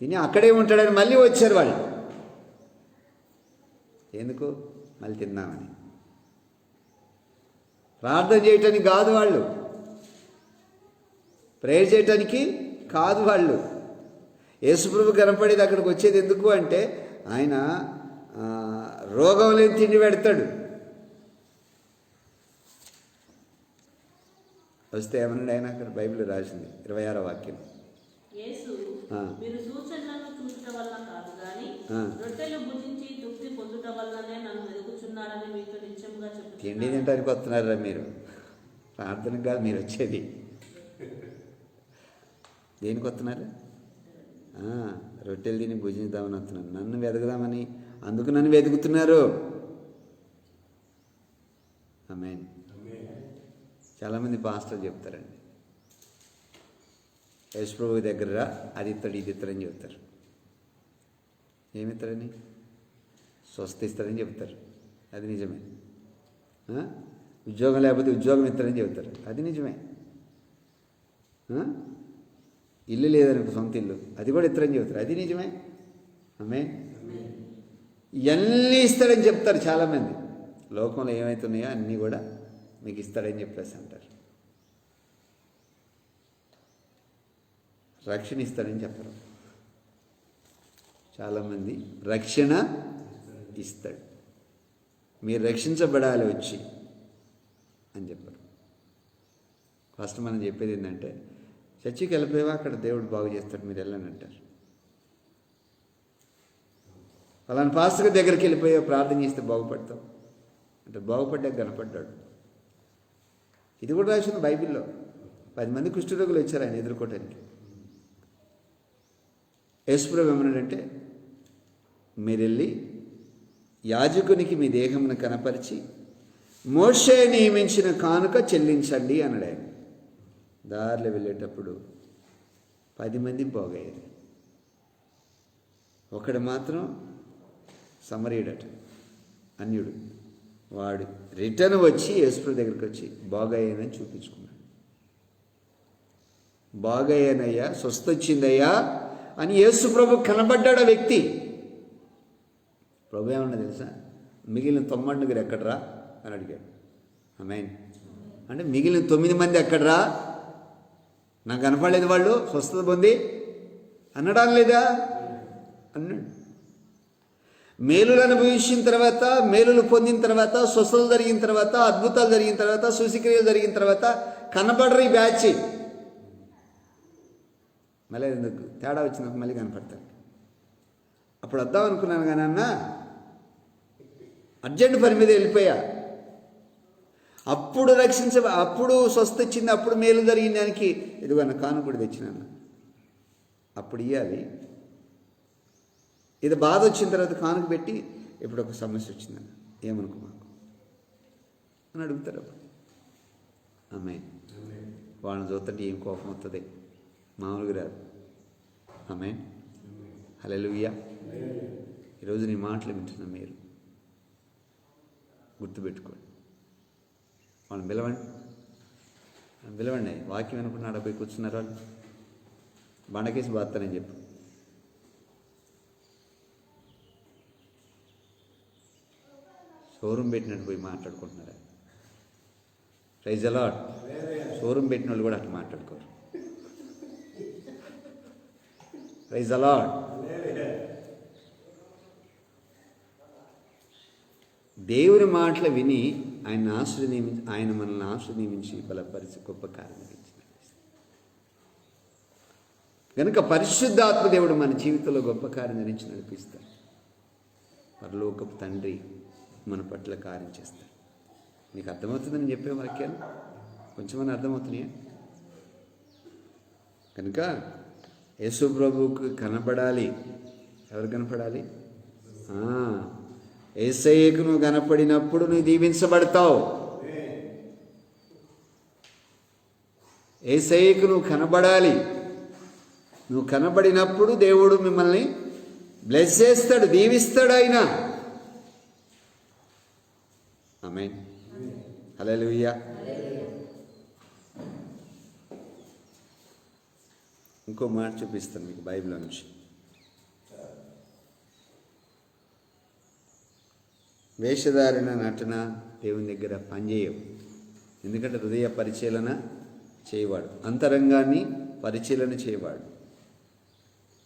తిని అక్కడే ఉంటాడని మళ్ళీ వచ్చారు వాళ్ళు. ఎందుకు? మళ్ళీ తిన్నామని. ప్రార్థన చేయటానికి కాదు వాళ్ళు, ప్రేయర్ చేయటానికి కాదు వాళ్ళు. యేసుప్రభు కనపడేది అక్కడికి వచ్చేది ఎందుకు అంటే ఆయన రోగం లేని తిండి పెడతాడు. వస్తే ఏమన్నాడు ఆయన? అక్కడ బైబిల్ రాసింది 26వ వాక్యం. యేసు, మీరు సూచనలను చూచుట వల్ల కాదు గాని రొట్టెలు భుజించి తృప్తి పొందుట వల్లనే నన్ను వెతుకుచున్నారని మీతో నిశ్చయంగా చెప్తున్నాను. తిండి తింటానికి వస్తున్నారా మీరు? ప్రార్థనకు కాదు మీరు వచ్చేది. దేనికి వస్తున్నారు? రొట్టెలు తిని భుజిద్దామని వస్తున్నాను. నన్ను వెతుకుదామని, అందుకు నన్ను వెతుకుతున్నారు. ఆమేన్. చాలామంది పాస్టర్లు చెప్తారండి, యేసుప్రభు దగ్గర అది ఇస్తాడు ఇది ఇస్తాడని చెప్తారు. ఏమిస్తాడని? స్వస్థ ఇస్తాడని చెప్తారు. అది నిజమే. ఉద్యోగం లేకపోతే ఉద్యోగం ఇస్తాడని చెప్తారు. అది నిజమే. ఇల్లు లేదనుకో, సొంత ఇల్లు, అది కూడా ఇస్తాడని చెప్తారు. అది నిజమే. ఆమేన్. ఇవన్నీ ఇస్తాడని చెప్తారు చాలామంది. లోకంలో ఏమవుతున్నాయో అన్నీ కూడా మీకు ఇస్తాడని చెప్పేసి అంటారు. రక్షణ ఇస్తాడని చెప్పరు చాలామంది. రక్షణ ఇస్తాడు, మీరు రక్షించబడాలి వచ్చి అని చెప్పరు. ఫస్ట్ మనం చెప్పేది ఏంటంటే, చర్చికి వెళ్ళిపోయావా, అక్కడ దేవుడు బాగు చేస్తాడు, మీరు వెళ్ళని అంటారు. అలాంటి పాస్టర్ దగ్గరికి వెళ్ళిపోయా, ప్రార్థన చేస్తే బాగుపడతావు అంటే బాగుపడ్డాక కనపడ్డాడు. ఇది కూడా రాసింది బైబిల్లో. 10 మంది కుష్ఠరోగులు వచ్చారు ఆయన ఎదుర్కోవటానికి. యేసుప్రభు ఏమన్నాడంటే, మీరు వెళ్ళి యాజకునికి మీ దేహమును కనపరిచి మోషే నియమించిన కానుక చెల్లించండి అన్నాడు ఆయన. దారిలో వెళ్ళేటప్పుడు 10 మంది బాగయ్యారు. ఒకడు మాత్రం సమరీయుడట, అన్యుడు. వాడు రిటర్న్ వచ్చి యేసుప్రభు దగ్గరికి వచ్చి బాగయ్యానని చూపించుకున్నాడు. బాగయ్యానయ్యా, స్వస్థ వచ్చిందయ్యా అని యేసుప్రభు కనబడ్డాడు ఆ వ్యక్తి. ప్రభు ఏమన్నా తెలుసా? మిగిలిన 90 ఎక్కడరా అని అడిగాడు. ఆమేన్. అంటే మిగిలిన 9 మంది ఎక్కడరా, నాకు కనపడలేదు వాళ్ళు స్వస్థత పొంది అనడం లేదా అన్నాడు. మేలులు అనుభవించిన తర్వాత, మేలులు పొందిన తర్వాత, స్వస్థతలు జరిగిన తర్వాత, అద్భుతాలు జరిగిన తర్వాత, సూచక్రియలు జరిగిన తర్వాత కనపడరు ఈ బ్యాచ్. మళ్ళీ ఎందుకు తేడా వచ్చినప్పుడు మళ్ళీ కనపడతారు. అప్పుడు వద్దాం అనుకున్నాను కానీ అన్న అర్జెంట్ పని మీద వెళ్ళిపోయా. అప్పుడు స్వస్థ వచ్చింది, అప్పుడు మేలు జరిగిన దానికి ఇదిగో అన్న కానుకూడ తెచ్చినాను, అప్పుడు ఇవ్వాలి. ఇది బాధ వచ్చిన తర్వాత కానుక పెట్టి ఇప్పుడు ఒక సమస్య వచ్చిందన్న ఏమనుకో మాకు అని అడుగుతారు. అప్పుడు ఆమె వాళ్ళని చూస్తుంటే ఏం కోపం వస్తుంది, మామూలుగా రాదు. ఆమె హల్లెలూయా. ఈరోజు నీ మాటలు వింటున్నా మీరు గుర్తుపెట్టుకోండి. వాళ్ళని పిలవండి. వాక్యం అనుకున్న ఆడ పోయి కూర్చున్నారు వాళ్ళు, బండకేసి బాస్తానని చెప్పు. షోరూమ్ పెట్టినట్టు పోయి మాట్లాడుకుంటున్నారా? Praise allot. షోరూమ్ పెట్టిన వాళ్ళు కూడా అట్లా మాట్లాడుకోరు. Praise allot. దేవుని మాటలు విని ఆయన మనల్ని ఆశీర్వదించి బలపరిచి గొప్ప కార్యం చేసిన కనుక పరిశుద్ధాత్మ దేవుడు మన జీవితంలో గొప్ప కార్యం గురించి నడిపిస్తాడు. పరలోకపు తండ్రి మన పట్ల కార్యం చేస్తాడు. నీకు అర్థమవుతుందని చెప్పే వాక్యాలు కొంచెమని అర్థమవుతున్నాయా? కనుక యేసు ప్రభువుకు కనపడాలి. ఎవరు కనపడాలి? యేసయ్యకు నువ్వు కనపడినప్పుడు నువ్వు దీవించబడతావు. యేసయ్యకు నువ్వు కనబడాలి. నువ్వు కనబడినప్పుడు దేవుడు మిమ్మల్ని బ్లెస్ చేస్తాడు, దీవిస్తాడు ఆయన. ఆమేన్. హల్లెలూయా. ఇంకో మాట చూపిస్తాను మీకు బైబిల్లో నుంచి. వేషధారణ నటన దేవుని దగ్గర పనిచేయవు. ఎందుకంటే హృదయ పరిశీలన చేయవాడు, అంతరంగాన్ని పరిశీలన చేయవాడు.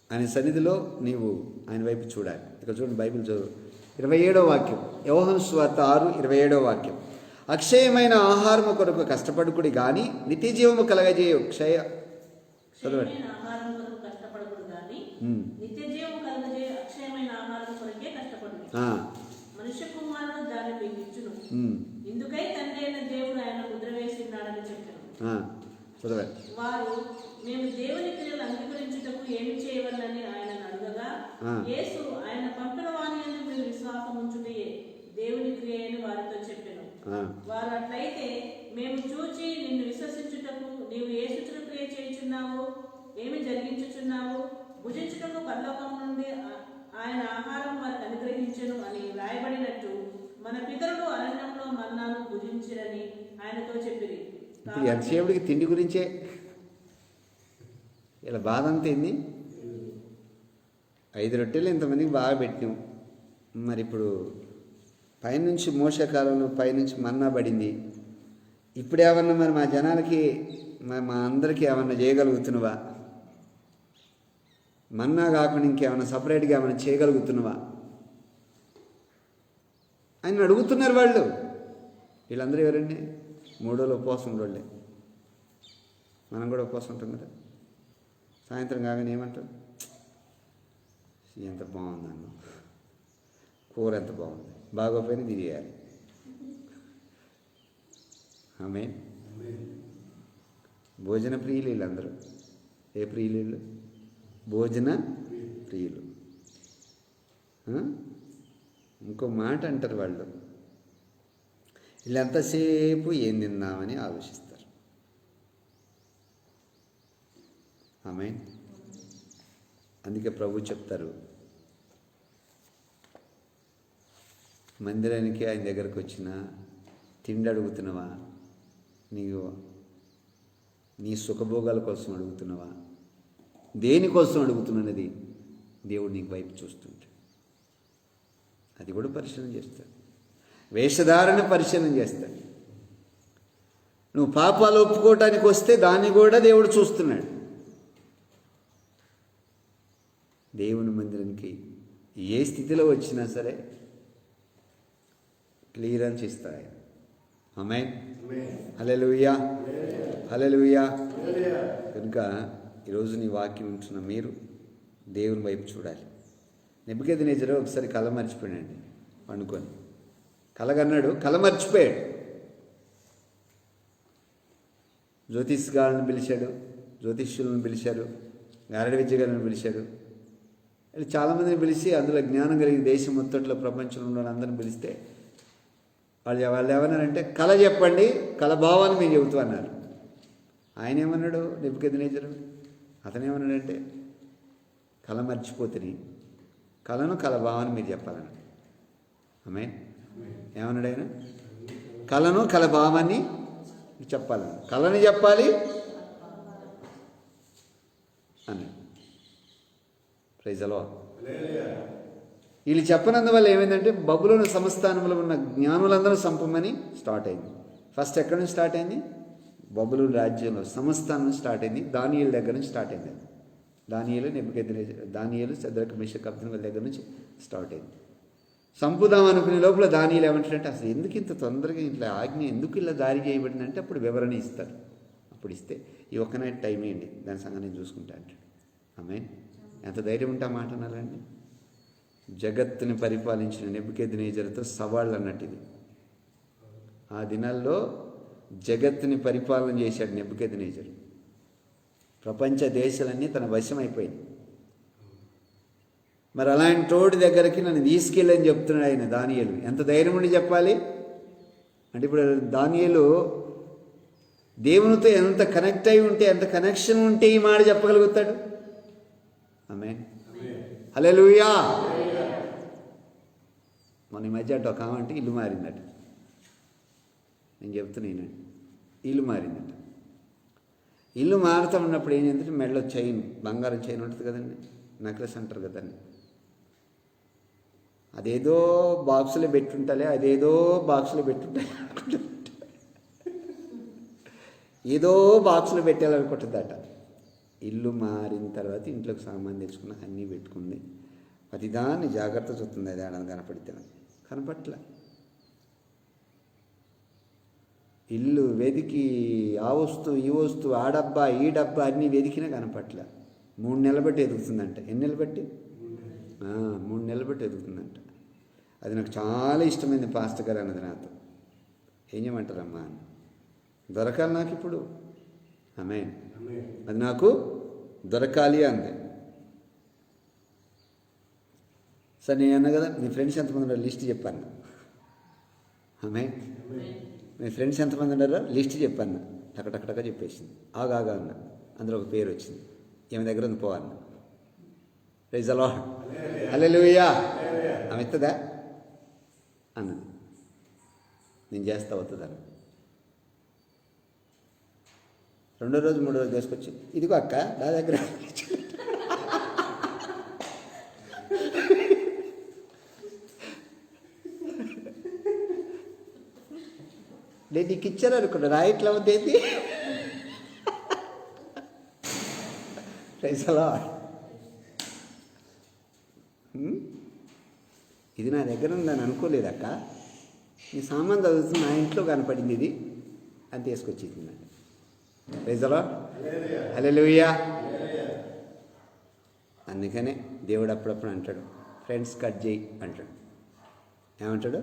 ఆయన సన్నిధిలో నీవు ఆయన వైపు చూడాలి. ఇక్కడ చూడండి, బైబిల్ చదువు 27వ వాక్యం, యోహాను సువార్త 6:27వ వాక్యం. అక్షయమైన ఆహారము కొరకు కష్టపడుకుడి కానీ నిత్య జీవము కలగజేయ చదవండి. మనుష్య కుమారుడు దాన్ని మీకు ఇచ్చును, ఇందుకై తండ్రి అయిన దేవుడు ఆయన ముద్ర వేసినాడని చెప్పాను. వారు మేము దేవుని క్రియలు అంగీకరించుటకు ఏమి చేయవలనని ఆయన అడగగా, యేసు ఆయన పంపిన వాని యందు మీరు విశ్వాసం ఉంచుటే దేవుని క్రియ అని వారితో చెప్పాను. వారు అట్లయితే మేము చూచి నిన్ను విశ్వసించుటకు నీవు ఏ సూచన క్రియ చేయుచున్నావు, ఏమి జరిగించుచున్నావు, భుజించుటకు పరలోకం నుండి ఆయన ఆహారం వారికి అనుగ్రహించెను అని రాయబడినట్టు మన పితరులు అరణ్యంలో మన్నాను భుజించిరని ఆయనతో చెప్పిరి. ఇప్పుడు ఎంతసేపుడికి తిండి గురించే ఇలా బాధ అంతా ఏంది? 5 రొట్టెలు ఇంతమందికి బాగా పెట్టినాం. మరి ఇప్పుడు పైనుంచి మోసకాలంలో పైనుంచి మన్నా పడింది. ఇప్పుడు ఏమన్నా మరి మా జనాలకి మా అందరికీ ఏమన్నా చేయగలుగుతున్నావా? మన్నా కాకుండా ఇంకేమైనా సపరేట్గా ఏమైనా చేయగలుగుతున్నావా అని అడుగుతున్నారు వాళ్ళు. వీళ్ళందరూ ఎవరండి? 3 రోజులు ఉపవాసం రోజులే. మనం కూడా ఉపవాసం ఉంటాం కదా. సాయంత్రం కాగానే ఏమంటాం? ఎంత బాగుందన్న, కూర ఎంత బాగుంది, బాగోపోయినా తిరిగేయాలి. ఆమేన్. భోజన ప్రియులు వీళ్ళందరూ. ఏ ప్రియులు వీళ్ళు? భోజన ప్రియులు. ఇంకో మాట అంటారు వాళ్ళు, వీళ్ళంతసేపు ఏం తిందామని ఆలోచిస్తారు. ఆమేన్. అందుకే ప్రభు చెప్తారు, మందిరానికి ఆయన దగ్గరకు వచ్చిన తిండి అడుగుతున్నావా, నీ సుఖభోగాల కోసం అడుగుతున్నావా, దేనికోసం అడుగుతున్నది దేవుడు నీకు వైపు చూస్తుంటాడు. అది కూడా పరిశీలన చేస్తాడు. వేషధారణ పరిశీలన చేస్తాడు. నువ్వు పాపాలు ఒప్పుకోవటానికి వస్తే దాన్ని కూడా దేవుడు చూస్తున్నాడు. దేవుని మందిరానికి ఏ స్థితిలో వచ్చినా సరే క్లియరెన్స్ ఇస్తాయి. ఆమేన్. హల్లెలూయా. హల్లెలూయా. కనుక ఈరోజు నీ వాక్యం ఉంటున్న మీరు దేవుని వైపు చూడాలి. నెబుకద్నెజరు ఒకసారి కళ మర్చిపోయాడండి, పండుకొని కలగన్నాడు, కళ మర్చిపోయాడు. జ్యోతిష్గాలను పిలిచాడు, జ్యోతిష్యులను పిలిచారు, గారడి విద్యగాలను పిలిచారు. చాలామందిని పిలిచి అందులో జ్ఞానం కలిగిన దేశం మొత్తట్లో ప్రపంచంలో అందరిని పిలిస్తే వాళ్ళు ఏమన్నారంటే కళ చెప్పండి, కళ భావాన్ని మేము చెబుతూ అన్నారు. ఆయన ఏమన్నాడు నెబుకద్నెజరు? అతనేమన్నాడంటే కళ మర్చిపోతుంది, కళను కళ భావాన్ని మీరు చెప్పాలన్నాడు. ఆమేన్. ఏమన్నాడు ఆయన? కళను కళ భావాన్ని చెప్పాలన్నాడు. కళని చెప్పాలి అన్నాడు. Praise the Lord. వీళ్ళు చెప్పనందువల్ల ఏమైందంటే బబులోను సంస్థానంలో ఉన్న జ్ఞానులందరూ సంపమని స్టార్ట్ అయింది. ఫస్ట్ ఎక్కడి నుంచి స్టార్ట్ అయింది? బబులోను రాజ్యంలో సంస్థానం స్టార్ట్ అయింది. దానియేలు దగ్గర నుంచి స్టార్ట్ అయింది. దానియేలు శద్రక్ మేషక్ అబేద్నెగోల దగ్గర నుంచి స్టార్ట్ అయింది. సంపుదాం అనుకునే లోపల దానియేలు ఏమంటారంటే అసలు ఎందుకు ఇంత తొందరగా ఇట్లా ఆజ్ఞ ఎందుకు ఇలా జారీ చేయబడిందంటే అప్పుడు వివరణ ఇస్తారు. అప్పుడు ఇస్తే ఈ ఒక్క నైట్ టైం ఇవ్వండి, దాని సంగతి నేను చూసుకుంటా అంటాడు. ఆమేన్. ఎంత ధైర్యం ఉంటే ఆ మాట అనాలండి. జగత్తుని పరిపాలించిన నెబుకద్నెజరుతో సవాళ్ళు అన్నట్టు ఇది. ఆ దినాల్లో జగత్తుని పరిపాలన చేశాడు నెబుకద్నెజరు. ప్రపంచ దేశాలన్నీ తన వశం అయిపోయింది. మరి అలాంటి తోడి దగ్గరికి నన్ను తీసుకెళ్ళని చెప్తున్నాడు ఆయన దానియేలు. ఎంత ధైర్యం ఉండి చెప్పాలి అంటే ఇప్పుడు దానియేలు దేవునితో ఎంత కనెక్ట్ అయి ఉంటే, ఎంత కనెక్షన్ ఉంటే ఈ మాట చెప్పగలుగుతాడు. ఆమేన్. హల్లెలూయా. మన ఈ మధ్య ఒక ఆమంటే ఇల్లు మారిందట. నేను చెప్తున్నానండి, ఇల్లు మారిందట. ఇల్లు మారుతూ ఉన్నప్పుడు ఏం చేద్దంటే మెడలో చైన్, బంగారం చైన్ ఉంటుంది కదండి, నెక్లెస్ అంటారు కదండి, అదేదో బాక్సులో పెట్టుంటాలే, ఏదో బాక్సులో పెట్టాలనుకుంటుందట. ఇల్లు మారిన తర్వాత ఇంట్లోకి సామాన్ తెచ్చుకున్న అన్నీ పెట్టుకుంది. ప్రతిదాన్ని జాగ్రత్త చూస్తుంది. అది ఆడని కనపడితే కనపట్ల. ఇల్లు వెతికి ఆ వస్తువు ఈ వస్తువు ఆ డబ్బా ఈ డబ్బా అన్నీ వెతికినా కనపట్ల. 3 నెలలు బట్టి ఎదుగుతుందంట. ఎన్ని నెలలు బట్టి? 3 నెలలు బట్టి ఎదుగుతుందంట. అది నాకు చాలా ఇష్టమైంది పాస్టర్ గారు అన్నది నాతో. ఏం చేయమంటారమ్మా అని. దొరకాలి నాకు ఇప్పుడు. ఆమేన్. అది నాకు దొరకాలి అంది. సరే నేను అన్నా కదా, మీ ఫ్రెండ్స్ ఎంతమంది ఉన్నారో లిస్ట్ చెప్పాను. ఆమేన్. మీ ఫ్రెండ్స్ ఎంతమంది ఉన్నారో లిస్ట్ చెప్పాను. టకటకటక చెప్పేసింది. ఆగా అన్న అందులో ఒక పేరు వచ్చింది. ఈమె దగ్గర ఉంది పోవన్న. Praise the Lord. హల్లెలూయా. ఆమె ఎత్తదా అన్నది. నేను చేస్తా అవుతుందని. 2వ రోజు 3వ రోజు తీసుకొచ్చి ఇదిగో అక్క నా దగ్గర నేను నీకు ఇచ్చాను అనుకున్నా, నా ఇట్లా ఉంది ఏంటి? Praise the Lord. ఇది నా దగ్గర ఉందని అనుకోలేదక్క, నీ సామాన్ చదువుతుంది నా ఇంట్లో కనపడింది ఇది అని తీసుకొచ్చింది. Praise the Lord. హల్లెలూయా. అందుకనే దేవుడు అప్పుడప్పుడు అంటాడు ఫ్రెండ్స్ కట్ చేయి అంటాడు. ఏమంటాడు?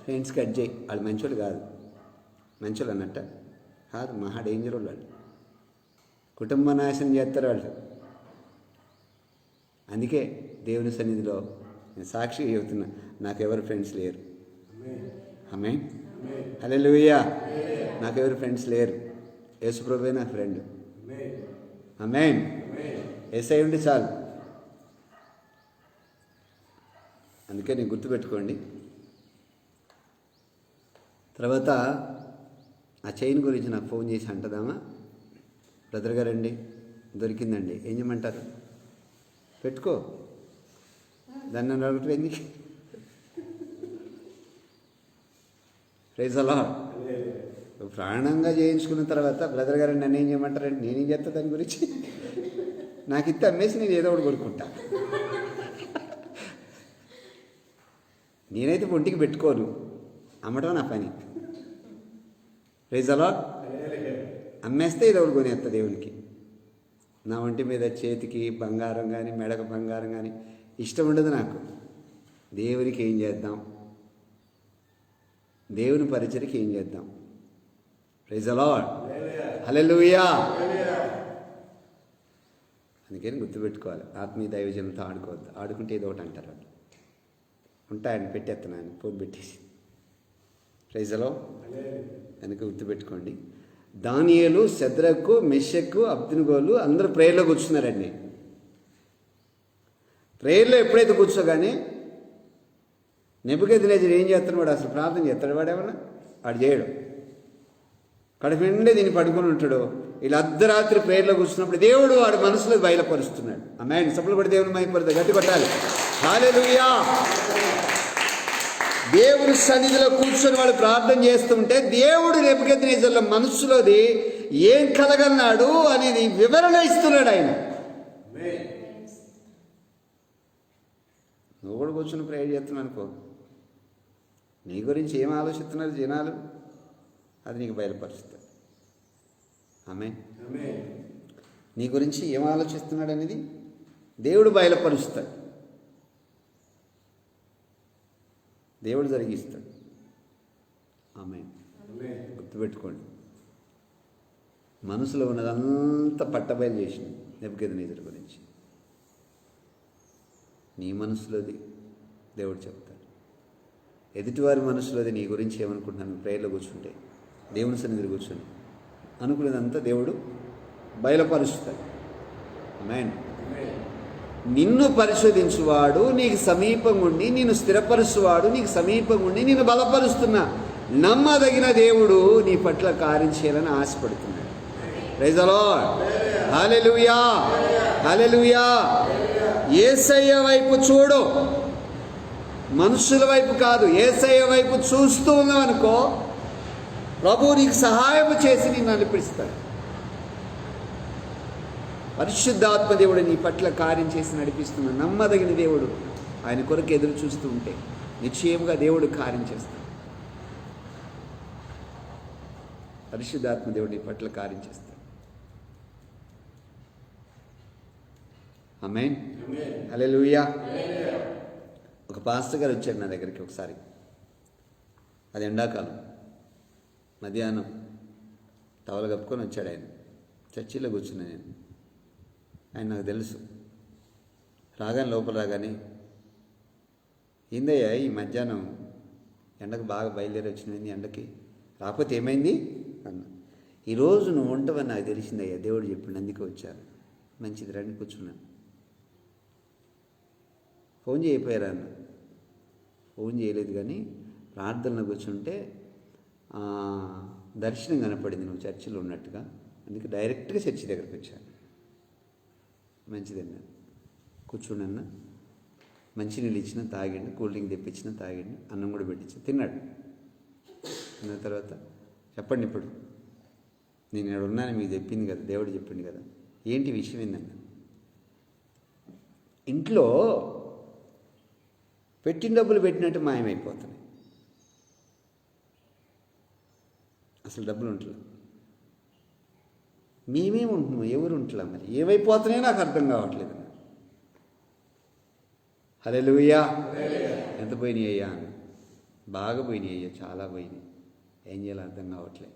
ఫ్రెండ్స్ కట్ చేయి. వాళ్ళు మంచోళ్ళు కాదు. మంచోళ్ళు అన్నట్ట కాదు, మహా డేంజర్ వాళ్ళు. కుటుంబ నాశనం చేస్తారు వాళ్ళు. అందుకే దేవుని సన్నిధిలో నేను సాక్షిగా చెబుతున్నా, నాకెవరు ఫ్రెండ్స్ లేరు. ఆమేన్. హల్లెలూయా. నాకెవరు ఫ్రెండ్స్ లేరు. యేసు ప్రభువే నా ఫ్రెండ్. ఆమేన్. యేసయ్య ఉండి చాలు. అందుకే నేను గుర్తుపెట్టుకోండి. తర్వాత ఆ చైన్ గురించి నాకు ఫోన్ చేసి అంటదామా, బ్రదర్ గారండి దొరికిందండి, ఏం చేయమంటారు? పెట్టుకో. దాన్ని నన్ను అడగటం ఎందుకు? Praise the Lord. ప్రాణంగా చేయించుకున్న తర్వాత బ్రదర్ గారు నన్ను ఏం చేయమంటారంటే నేనేం చేస్తా దాని గురించి? నాకు ఇస్తే అమ్మేసి నేను ఏదో ఒకటి కొనుక్కుంటా. నేనైతే ఒంటికి పెట్టుకోను, అమ్మటం నా పని. Praise the lord. అమ్మేస్తే ఏదో ఒకటి కొనేస్తా దేవునికి. నా ఒంటి మీద చేతికి బంగారం కానీ మెడకు బంగారం కానీ ఇష్టం ఉండదు నాకు. దేవునికి ఏం చేద్దాం, దేవుని పరిచర్యకి ఏం చేద్దాం. Praise the Lord. హల్లెలూయా. అందుకని గుర్తుపెట్టుకోవాలి, ఆత్మీయ దైవజనంతో ఆడుకోవద్దు. ఆడుకుంటే ఏదో ఒకటి అంటారు వాళ్ళు. ఉంటాయని పెట్టేస్తున్నాను ఫోన్ పెట్టేసి. ప్రైజ్లో వెనక గుర్తుపెట్టుకోండి. దానియేలు, శద్రకు, మెషకు, అబ్దెనగోలు అందరూ ప్రేయర్లో కూర్చున్నారండి. ప్రేయర్లో ఎప్పుడైతే కూర్చోగానే నెబుకద్నెజరు ఏం చేస్తాడు? వాడు అసలు ప్రార్థన చేస్తాడు? వాడేమన్నా వాడు చేయడు. కడుపు నిండే దీన్ని పడుకొని ఉంటాడు. వీళ్ళు అర్ధరాత్రి ప్రేయర్లో కూర్చున్నప్పుడు దేవుడు వాడి మనసులో బయలుపరుస్తున్నాడు. ఆమేన్. సభలు పడి దేవుని మహిమపరుద్దాం, గట్టి కొట్టాలి. హల్లెలూయా. దేవుని సన్నిధిలో కూర్చొని వాళ్ళు ప్రార్థన చేస్తుంటే దేవుడు నెబుకద్నెజరు మనసులోది ఏం కలగన్నాడు అనేది వివరణ ఇస్తున్నాడు ఆయన. నువ్వు కూడా కూర్చొని ప్రేయర్ చేస్తున్నావు అనుకో, నీ గురించి ఏం ఆలోచిస్తున్నారు జనాలు, అది నీకు బయలుపరుస్తుంది. ఆమేన్. నీ గురించి ఏం ఆలోచిస్తున్నాడు అనేది దేవుడు బయలుపరుస్తాడు, దేవుడు జరిగిస్తాడు. ఆమేన్. గుర్తుపెట్టుకోండి, మనసులో ఉన్నదంతా పట్టబయలు చేసింది నెబుకద్నెజరు గురించి. నీ మనసులోది దేవుడు చెప్తాడు. ఎదుటివారి మనసులోది నీ గురించి ఏమనుకుంటున్నాను ప్రేయర్లో కూర్చుంటే, దేవుని సన్నిధిలో కూర్చొని అనుకునేదంతా దేవుడు బయలుపరుస్తాడు. ఆమేన్. నిన్ను పరిశోధించువాడు నీకు సమీపంగా ఉండి, నిన్ను స్థిరపరుచువాడు నీకు సమీపంగా ఉండి నిన్ను బలపరుస్తున్నా నమ్మదగిన దేవుడు నీ పట్ల కార్యం చేయాలని ఆశపడుతున్నాడు. Praise the Lord. హల్లెలూయా, హల్లెలూయా. యేసయ్య వైపు చూడు, మనుషుల వైపు కాదు. యేసయ్య వైపు చూస్తూ ఉన్నావనుకో, ప్రభువు నీకు సహాయం చేసి నిన్ను నడిపిస్తాడు. పరిశుద్ధాత్మ దేవుడు నీ పట్ల కార్యం చేసి నడిపిస్తున్నాడు. నమ్మదగిన దేవుడు, ఆయన కొరకు ఎదురు చూస్తూ ఉంటే నిశ్చయముగా దేవుడు కార్యం చేస్తాడు. పరిశుద్ధాత్మ దేవుడు నీ పట్ల కార్యం చేస్తాడు. ఆమేన్. హల్లెలూయా. ఒక పాస్టర్ గారు వచ్చారు నా దగ్గరికి ఒకసారి. అది ఎండాకాలం, మధ్యాహ్నం టవల్ కప్పుకొని వచ్చాడు ఆయన. చర్చిలో కూర్చున్నా నేను. ఆయన నాకు తెలుసు. రాగానే లోపల రాగానే, ఏందయ్యా ఈ మధ్యాహ్నం ఎండకు బాగా బయలుదేరి వచ్చింది, ఎండకి రాకపోతే ఏమైంది అన్న. ఈరోజు నువ్వు ఉంటావని నాకు తెలిసిందయ్యా, దేవుడు చెప్పిండు, అందుకే వచ్చాను. మంచిది రండి కూర్చున్నాను. ఫోన్ చేయకపోయారా అన్న. ఫోన్ చేయలేదు, కానీ ప్రార్థనలో కూర్చుంటే దర్శనం కనపడింది నువ్వు చర్చిలో ఉన్నట్టుగా, అందుకే డైరెక్ట్గా చర్చి దగ్గరికి వచ్చాను. మంచిదన్నా, కూర్చుండన్నా. మంచినీళ్ళు ఇచ్చిన తాగిండు, కూల్ డ్రింక్ తెప్పించిన తాగిండు, అన్నం కూడా పెట్టించిన తిన్నాడు. తిన్న తర్వాత చెప్పండి ఇప్పుడు నేను ఇక్కడ ఉన్నాను మీకు చెప్పింది కదా, దేవుడు చెప్పింది కదా, ఏంటి విషయం ఏందన్న. ఇంట్లో పెట్టిన డబ్బులు పెట్టినట్టు మాయమైపోతున్నాయి, అసలు డబ్బులు ఉంటలే. మేమేమి ఉంటున్నాం, ఎవరు ఉంటలే, మరి ఏమైపోతున్నాయో నాకు అర్థం కావట్లేదు. హల్లెలూయా. ఎంత పోయినాయి అయ్యా అని. బాగా పోయినాయి అయ్యా, చాలా పోయినాయి. ఏం చేయాలో అర్థం కావట్లే,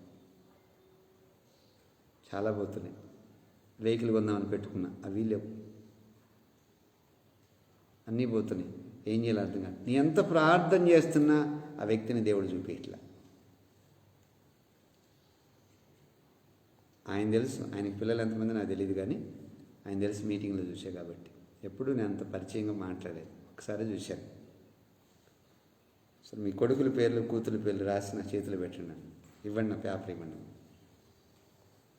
చాలా పోతున్నాయి. వెహికల్ కొందామని పెట్టుకున్నా, అవి లేవు, అన్నీ పోతున్నాయి. ఏం చేయాలో అర్థం కాదు. నీ ఎంత ప్రార్థన చేస్తున్నా ఆ వ్యక్తిని దేవుడు చూపించట్లా. ఆయన తెలుసు, ఆయనకి పిల్లలు ఎంతమంది నాకు తెలియదు, కానీ ఆయన తెలుసు, మీటింగ్లో చూసా కాబట్టి. ఎప్పుడు నేను అంత పరిచయంగా మాట్లాడేది, ఒకసారి చూశాను. అసలు మీ కొడుకుల పేర్లు కూతుల పేర్లు రాసి నా చేతులు పెట్టండి, ఇవ్వండి, నా పేపర్ ఇవ్వండి,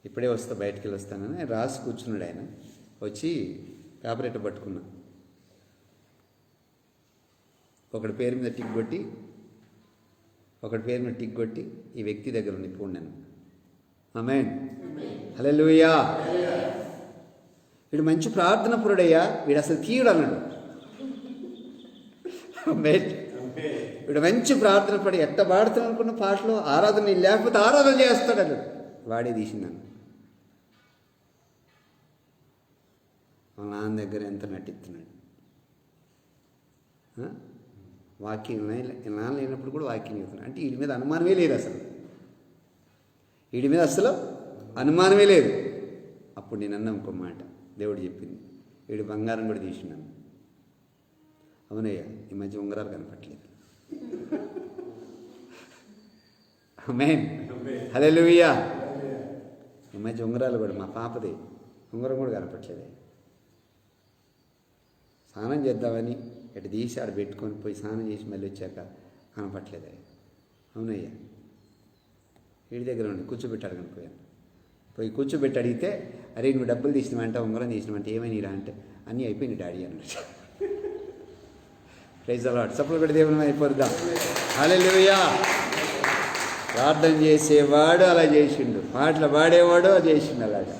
ఇప్పుడే వస్తా, బయటికి వెళ్ళి వస్తానని రాసి కూర్చున్నాడు. ఆయన వచ్చి పేపర్ ఎట్ట పట్టుకున్నా, ఒకటి పేరు మీద టిక్ కొట్టి, ఒకటి పేరు మీద టిక్ కొట్టి, ఈ వ్యక్తి దగ్గర ఉంది ఇప్పుడు నేను. ఆమేన్. హల్లెలూయా. వీడు మంచి ప్రార్థన పురుడయ్యా, వీడు అసలు తీయుడు అన్నాడు. ఆమేన్. వీడు మంచి ప్రార్థన పడి ఎట్ట పాడుతాను అనుకున్న పాటలో ఆరాధన లేకపోతే ఆరాధన చేస్తాడు అన్నాడు. వాడే తీసిందన్న. వాళ్ళ నాన్న దగ్గర ఎంత నటిస్తున్నాడు. వాక్యం నాన్న లేనప్పుడు కూడా వాక్యం చెప్తున్నాడు. అంటే వీడి మీద అనుమానమే లేదు, అసలు వీడి మీద అసలు అనుమానమే లేదు. అప్పుడు నేను అన్నా ఇంకో మాట, దేవుడు చెప్పింది, వీడి బంగారం కూడా తీసినాను. అవునయ్యా, ఈ మధ్య ఉంగరాలు కనపట్లేదు. ఆమేన్. హల్లెలూయా. ఈ మధ్య ఉంగరాలు కూడా మా పాపది ఉంగరం కూడా కనపట్లేదు. స్నానం చేద్దామని ఇటు తీసి ఆడ పెట్టుకొని పోయి స్నానం చేసి మళ్ళీ వచ్చాక కనపట్లేదు. అవునయ్యా, వీడి దగ్గర ఉండి కూర్చోబెట్టాడు కనుకోయాను. పోయి కూర్చోబెట్టి అడిగితే, అరే నువ్వు డబ్బులు తీసినవంట, ఉంగరం తీసినవంటే ఏమైనా అంటే అన్నీ అయిపోయింది డాడీ అన్నట్టు. Praise the Lord. చప్పట్లు కొట్టి దేవుని అయిపోద్దాం. హల్లెలూయా. ప్రార్థన చేసేవాడు అలా చేసిండు, పాటలు పాడేవాడు అలా చేసిండు. అలాగా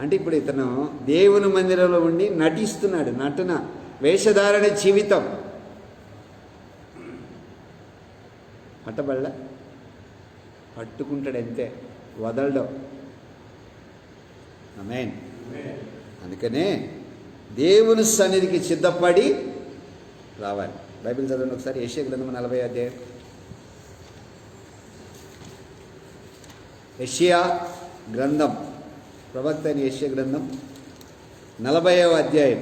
అంటే ఇప్పుడు ఇతను దేవుని మందిరంలో ఉండి నటిస్తున్నాడు. నటన, వేషధారణ జీవితం. పట్టబళ్ళ పట్టుకుంటాడు అంతే, వదలడం. ఆమేన్. అందుకనే దేవుని సన్నిధికి సిద్ధపడి రావాలి. బైబిల్ చదవండి ఒకసారి. యెషయా గ్రంథం 40వ అధ్యాయం. యెషయా గ్రంథం, ప్రవక్త అయిన యెషయా గ్రంథం 40వ అధ్యాయం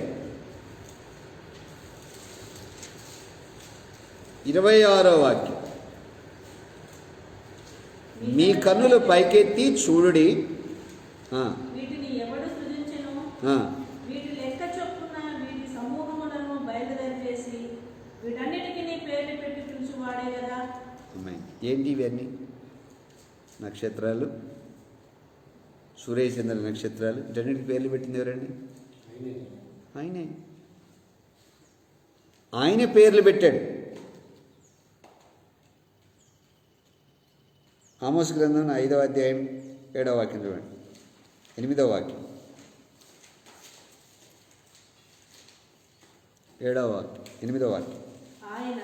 26వ వాక్యం. మీ కన్నులు పైకెత్తి చూడుడి. వీటిని ఎవడు సృజించెను? వీటి లెక్క చొప్పున వీటి సమూహములను బయలుదేరి చేసి వీటన్నిటికీ పేర్లు పెట్టి పిలుచువాడే కదా. ఏంటి ఇవన్నీ? నక్షత్రాలు, సూర్యచంద్ర నక్షత్రాలు, వీటన్నిటికి పేర్లు పెట్టింది ఎవరండి? ఆయనే. ఆయనే పేర్లు పెట్టాడు. ఆమోస్ గ్రంథం 5వ అధ్యాయం 7వ వాక్యం చూడండి. 8వ వాక్యం, 7వ వాక్యం, 8వ వాక్యం. ఆయన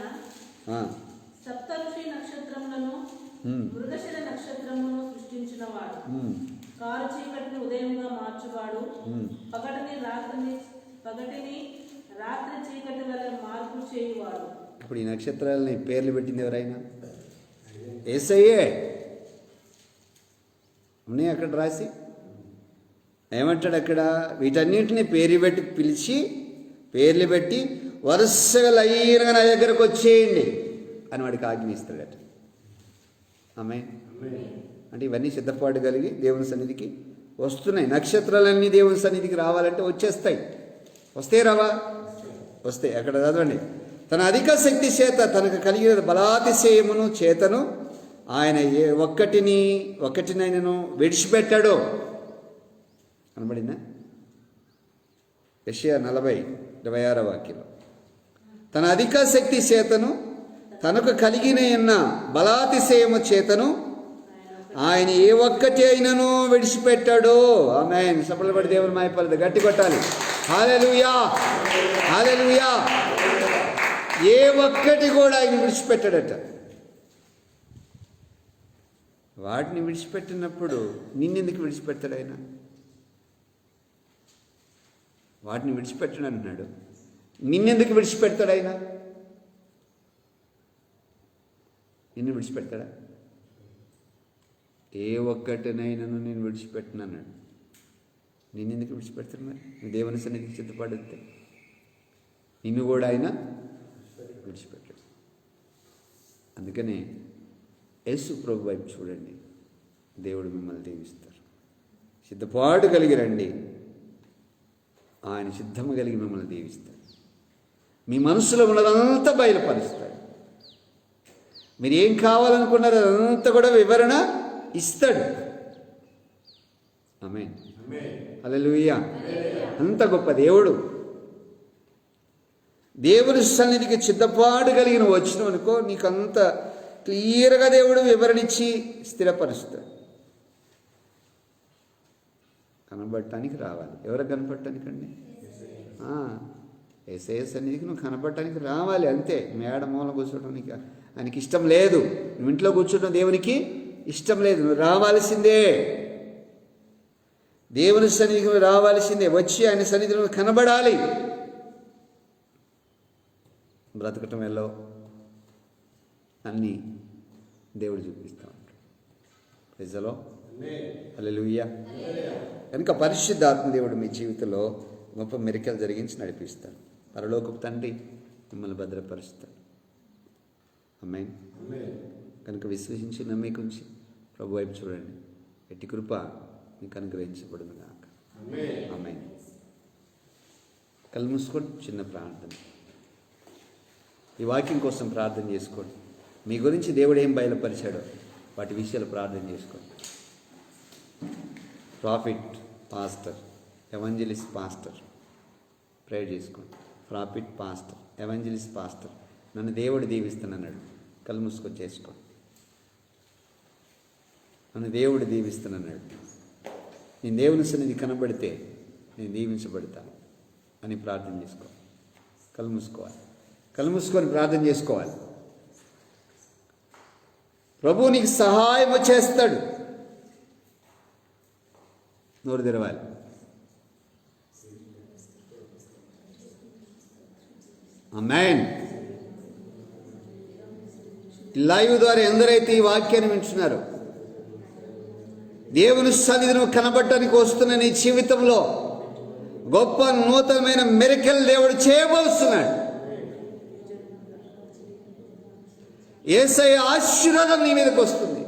సప్తఋషి నక్షత్రములను మృగశిర నక్షత్రమును సృష్టించినవాడు. కారు చీకటిని ఉదయంగా మార్చువాడు. పగటిని రాత్రి చీకటి వల్ల మార్పు చేయువాడు. ఇప్పుడు ఈ నక్షత్రాలని పేర్లు పెట్టింది ఎవరైనా? యేసయ్యే. ఉన్నాయి అక్కడ రాసి. ఏమంటాడు అక్కడ? వీటన్నింటినీ పేరు పెట్టి పిలిచి, పేర్లు పెట్టి వరుసగా లైన్గా నా దగ్గరకు వచ్చేయండి అని వాడికి ఆజ్ఞయిస్తాడట. ఆమేన్. అంటే ఇవన్నీ సిద్ధపాటు కలిగి దేవుని సన్నిధికి వస్తున్నాయి. నక్షత్రాలన్నీ దేవుని సన్నిధికి రావాలంటే వచ్చేస్తాయి. వస్తే రావా? వస్తాయి. అక్కడ చదవండి. తన అధిక శక్తి చేత తనకు కలిగిన బలాతిశయమును చేతను ఆయన ఏ ఒక్కటినైనను విడిచిపెట్టాడు. కనబడిందా? యెషయా 40:26 వాక్యంలో తన అధిక శక్తి చేతను తనకు కలిగిన బలాతిశయము చేతను ఆయన ఏ ఒక్కటి అయినను విడిచిపెట్టాడు. ఆమేన్. సఫలపడి దేవుని మాయపడదు. గట్టి కొట్టాలి. హల్లెలూయా, హల్లెలూయా. ఏ ఒక్కటి కూడా ఆయన విడిచిపెట్టాడట. వాటిని విడిచిపెట్టినప్పుడు నిన్నెందుకు విడిచిపెడతాడు ఆయన? వాటిని విడిచిపెట్టడు అంటున్నాడు, నిన్నెందుకు విడిచిపెడతాడు ఆయన? నిన్ను విడిచిపెడతాడా? ఏ ఒక్కటినైనాను నేను విడిచిపెట్టను అన్నాడు. నిన్నెందుకు విడిచిపెడతాడు? మరి నువ్వు దేవుని సన్నిధికి సిద్ధపడితే నిన్ను కూడా ఆయన విడిచిపెట్టాడు. అందుకనే యేసు ప్రభు వైపు చూడండి, దేవుడు మిమ్మల్ని దీవిస్తారు. సిద్ధపాటు కలిగి రండి, ఆయన సిద్ధము కలిగి మిమ్మల్ని దీవిస్తాడు. మీ మనసులో ఉన్నదంతా బయలుపరుస్తాడు. మీరు ఏం కావాలనుకున్నారో అదంతా కూడా వివరణ ఇస్తాడు. ఆమేన్. హల్లెలూయా. అంత గొప్ప దేవుడు. దేవుని సన్నిధికి సిద్ధపాటు కలిగిన వచ్చినావు అనుకో, నీకు అంత క్లియర్గా దేవుడు వివరణించి స్థిరపరుస్తాడు. కనబడటానికి రావాలి. ఎవరికి కనపడటానికండి? యేసయ్య సన్నిధికి నువ్వు కనపడటానికి రావాలి అంతే. మేడ మూల కూర్చోవడానికి ఆయనకి ఇష్టం లేదు. నువ్వు ఇంట్లో కూర్చోవడం దేవునికి ఇష్టం లేదు. నువ్వు రావాల్సిందే, దేవుని సన్నిధికి నువ్వు రావాల్సిందే. వచ్చి ఆయన సన్నిధిలో కనబడాలి. బ్రతకటం వెళ్ళో అన్నీ దేవుడు చూపిస్తూ ఉంటాడు. ప్రజలో హల్లెలూయా. కనుక పరిశుద్ధాత్మ దేవుడు మీ జీవితంలో గొప్ప మెరికలు జరిగించి నడిపిస్తాడు. పరలోకపు తండ్రి మిమ్మల్ని భద్రపరుస్తాడు. ఆమేన్. కనుక విశ్వసించి నమ్మకంచి ప్రభు వైపు చూడండి. ఎట్టి కృప నీకు అనుగ్రహించబడును గాక. ఆమేన్. కళ్ళు మూసుకోండి. చిన్న ప్రార్థన. ఈ వాక్యం కోసం ప్రార్థన చేసుకోండి. మీ గురించి దేవుడు ఏం బయలుపరిచాడో వాటి విషయాలు ప్రార్థన చేసుకోండి. ప్రాఫిట్, పాస్టర్, ఎవంజలిస్ట్, పాస్టర్ ప్రేయర్ చేసుకోండి. ప్రాఫిట్, పాస్టర్, ఎవంజలిస్ట్, పాస్టర్ నన్ను దేవుడు దీవిస్తానన్నాడు. కళ్ళు మూసుకొని చేసుకోండి. నన్ను దేవుడు దీవిస్తానన్నాడు. నేను దేవుని సన్నిధి కనబడితే నేను దీవించబడతాను అని ప్రార్థన చేసుకోవాలి. కళ్ళు మూసుకోవాలి. కళ్ళు మూసుకొని ప్రార్థన చేసుకోవాలి. ప్రభువు నీకు సహాయం చేస్తాడు. నోరు తెరవాలి. ఆమేన్. లైవ్ ద్వారా ఎందరైతే ఈ వాక్యాన్ని వింటున్నారో, దేవుని సన్నిధిని కనబడటానికి వస్తున్న నీ జీవితంలో గొప్ప నూతనమైన మిరకల్ దేవుడు చేయబోతున్నాడు. యేసయ్య ఆశీర్వాదం నీ మీదకి వస్తుంది.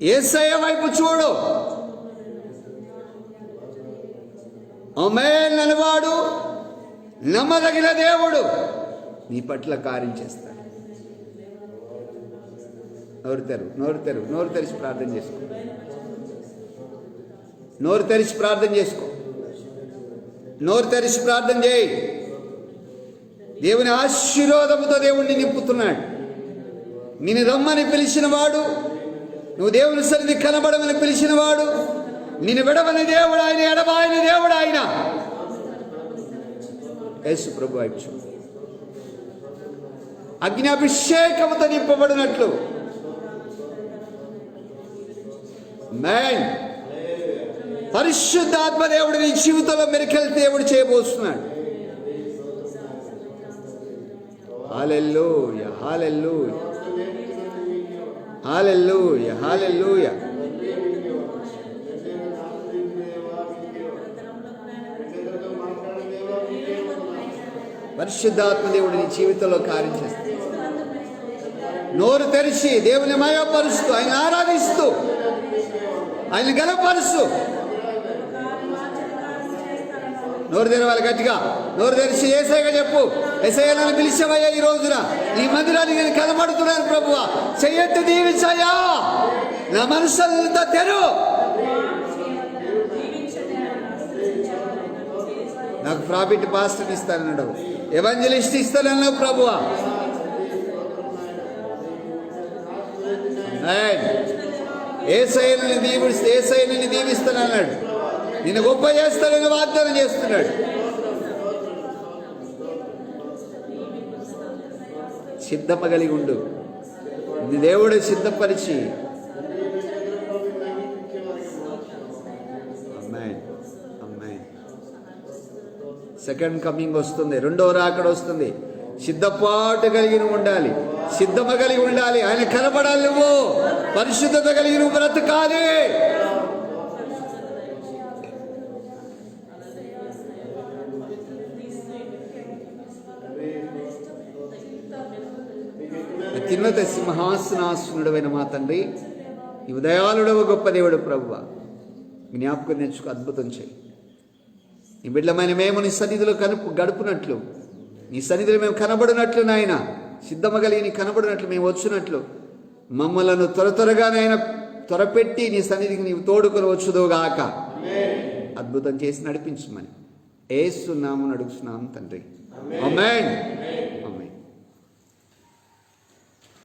యేసయ్య వైపు చూడు. ఆమేన్ అనేవాడు నమ్మదగిన దేవుడు నీ పట్ల కార్యం చేస్తాడు. నోరు తెరిచి ప్రార్థన చేసుకో. నోరు తెరిచి ప్రార్థన చేసుకో. నోరు తెరిచి ప్రార్థన చేయి. దేవుని ఆశీర్వాదముతో దేవుణ్ణి నింపుతున్నాడు. నిన్ను రమ్మని పిలిచిన వాడు, నువ్వు దేవుని సన్నిధి కనబడమని పిలిచిన వాడు, నిన్ను విడవని దేవుడు ఆయన, ఎడబాయని దేవుడు ఆయన. యేసు ప్రభు అయిచ్చు అగ్ని అభిషేకముతో నింపబడినట్లు పరిశుద్ధాత్మ దేవుడు నీ జీవితంలో మిరకల్ దేవుడు చేయబోతున్నాడు. హల్లెలూయా, హల్లెలూయా, హల్లెలూయా, హల్లెలూయా. పరిశుద్ధాత్మ దేవుడు నీ జీవితంలో కార్యం చేస్తాడు. నోరు తెరిచి దేవుని మయపరుస్తూ, ఆయన ఆరాధిస్తూ, ఆయన గణపరుస్తూ. నోరు తెరవాలి గట్టిగా. నోరు తెరిచి యేసయ్యగా చెప్పు. యేసయ్య నన్ను పిలిచావయ్యా, ఈ రోజున ఈ మందిరానికి నేను కనబడుతున్నాను ప్రభువా, చెయ్యెత్తి దీవించయ్యా, నా మనసంతా తెరు. నాకు ప్రాఫిట్, పాస్టర్ ఇస్తానన్నాడు, ఎవంజలిస్ట్ ఇస్తానన్నావు ప్రభువా. యేసయ్యని దీవిస్తే, యేసయ్యని దీవిస్తానన్నాడు, నిన్ను గొప్ప చేస్తానని వాగ్దానం చేస్తున్నాడు. సిద్ధమ కలిగి ఉండు. నీ దేవుడు సిద్ధపరిచి. అమ్మాయి అమ్మాయి సెకండ్ కమింగ్ వస్తుంది, రెండవ రాకడ వస్తుంది. సిద్ధపాటు కలిగి ఉండాలి, సిద్ధమ కలిగి ఉండాలి. ఆయన కనబడాలి. నువ్వు పరిశుద్ధత కలిగి నువ్వు బ్రతకాలి. అత్యున్నత సింహాసనాసనుడైన మా తండ్రి, ఈ ఉదయాలుడవ గొప్ప దేవుడు ప్రభువా, జ్ఞాపకం తెచ్చుకు అద్భుతం చేయి. నీ బిడ్డమైన మేము నీ సన్నిధిలో గడుపునట్లు, నీ సన్నిధిలో మేము కనబడినట్లు నాయన, సిద్ధమ కలిగి నీ కనబడినట్లు మేము వచ్చినట్లు మమ్మలను త్వరగానైనా త్వరపెట్టి నీ సన్నిధికి నీవు తోడుకొని వచ్చుదోగాక. అద్భుతం చేసి నడిపించమని యేసు నామమున అడుగుతున్నాం తండ్రి. ఆమేన్. ఆమేన్.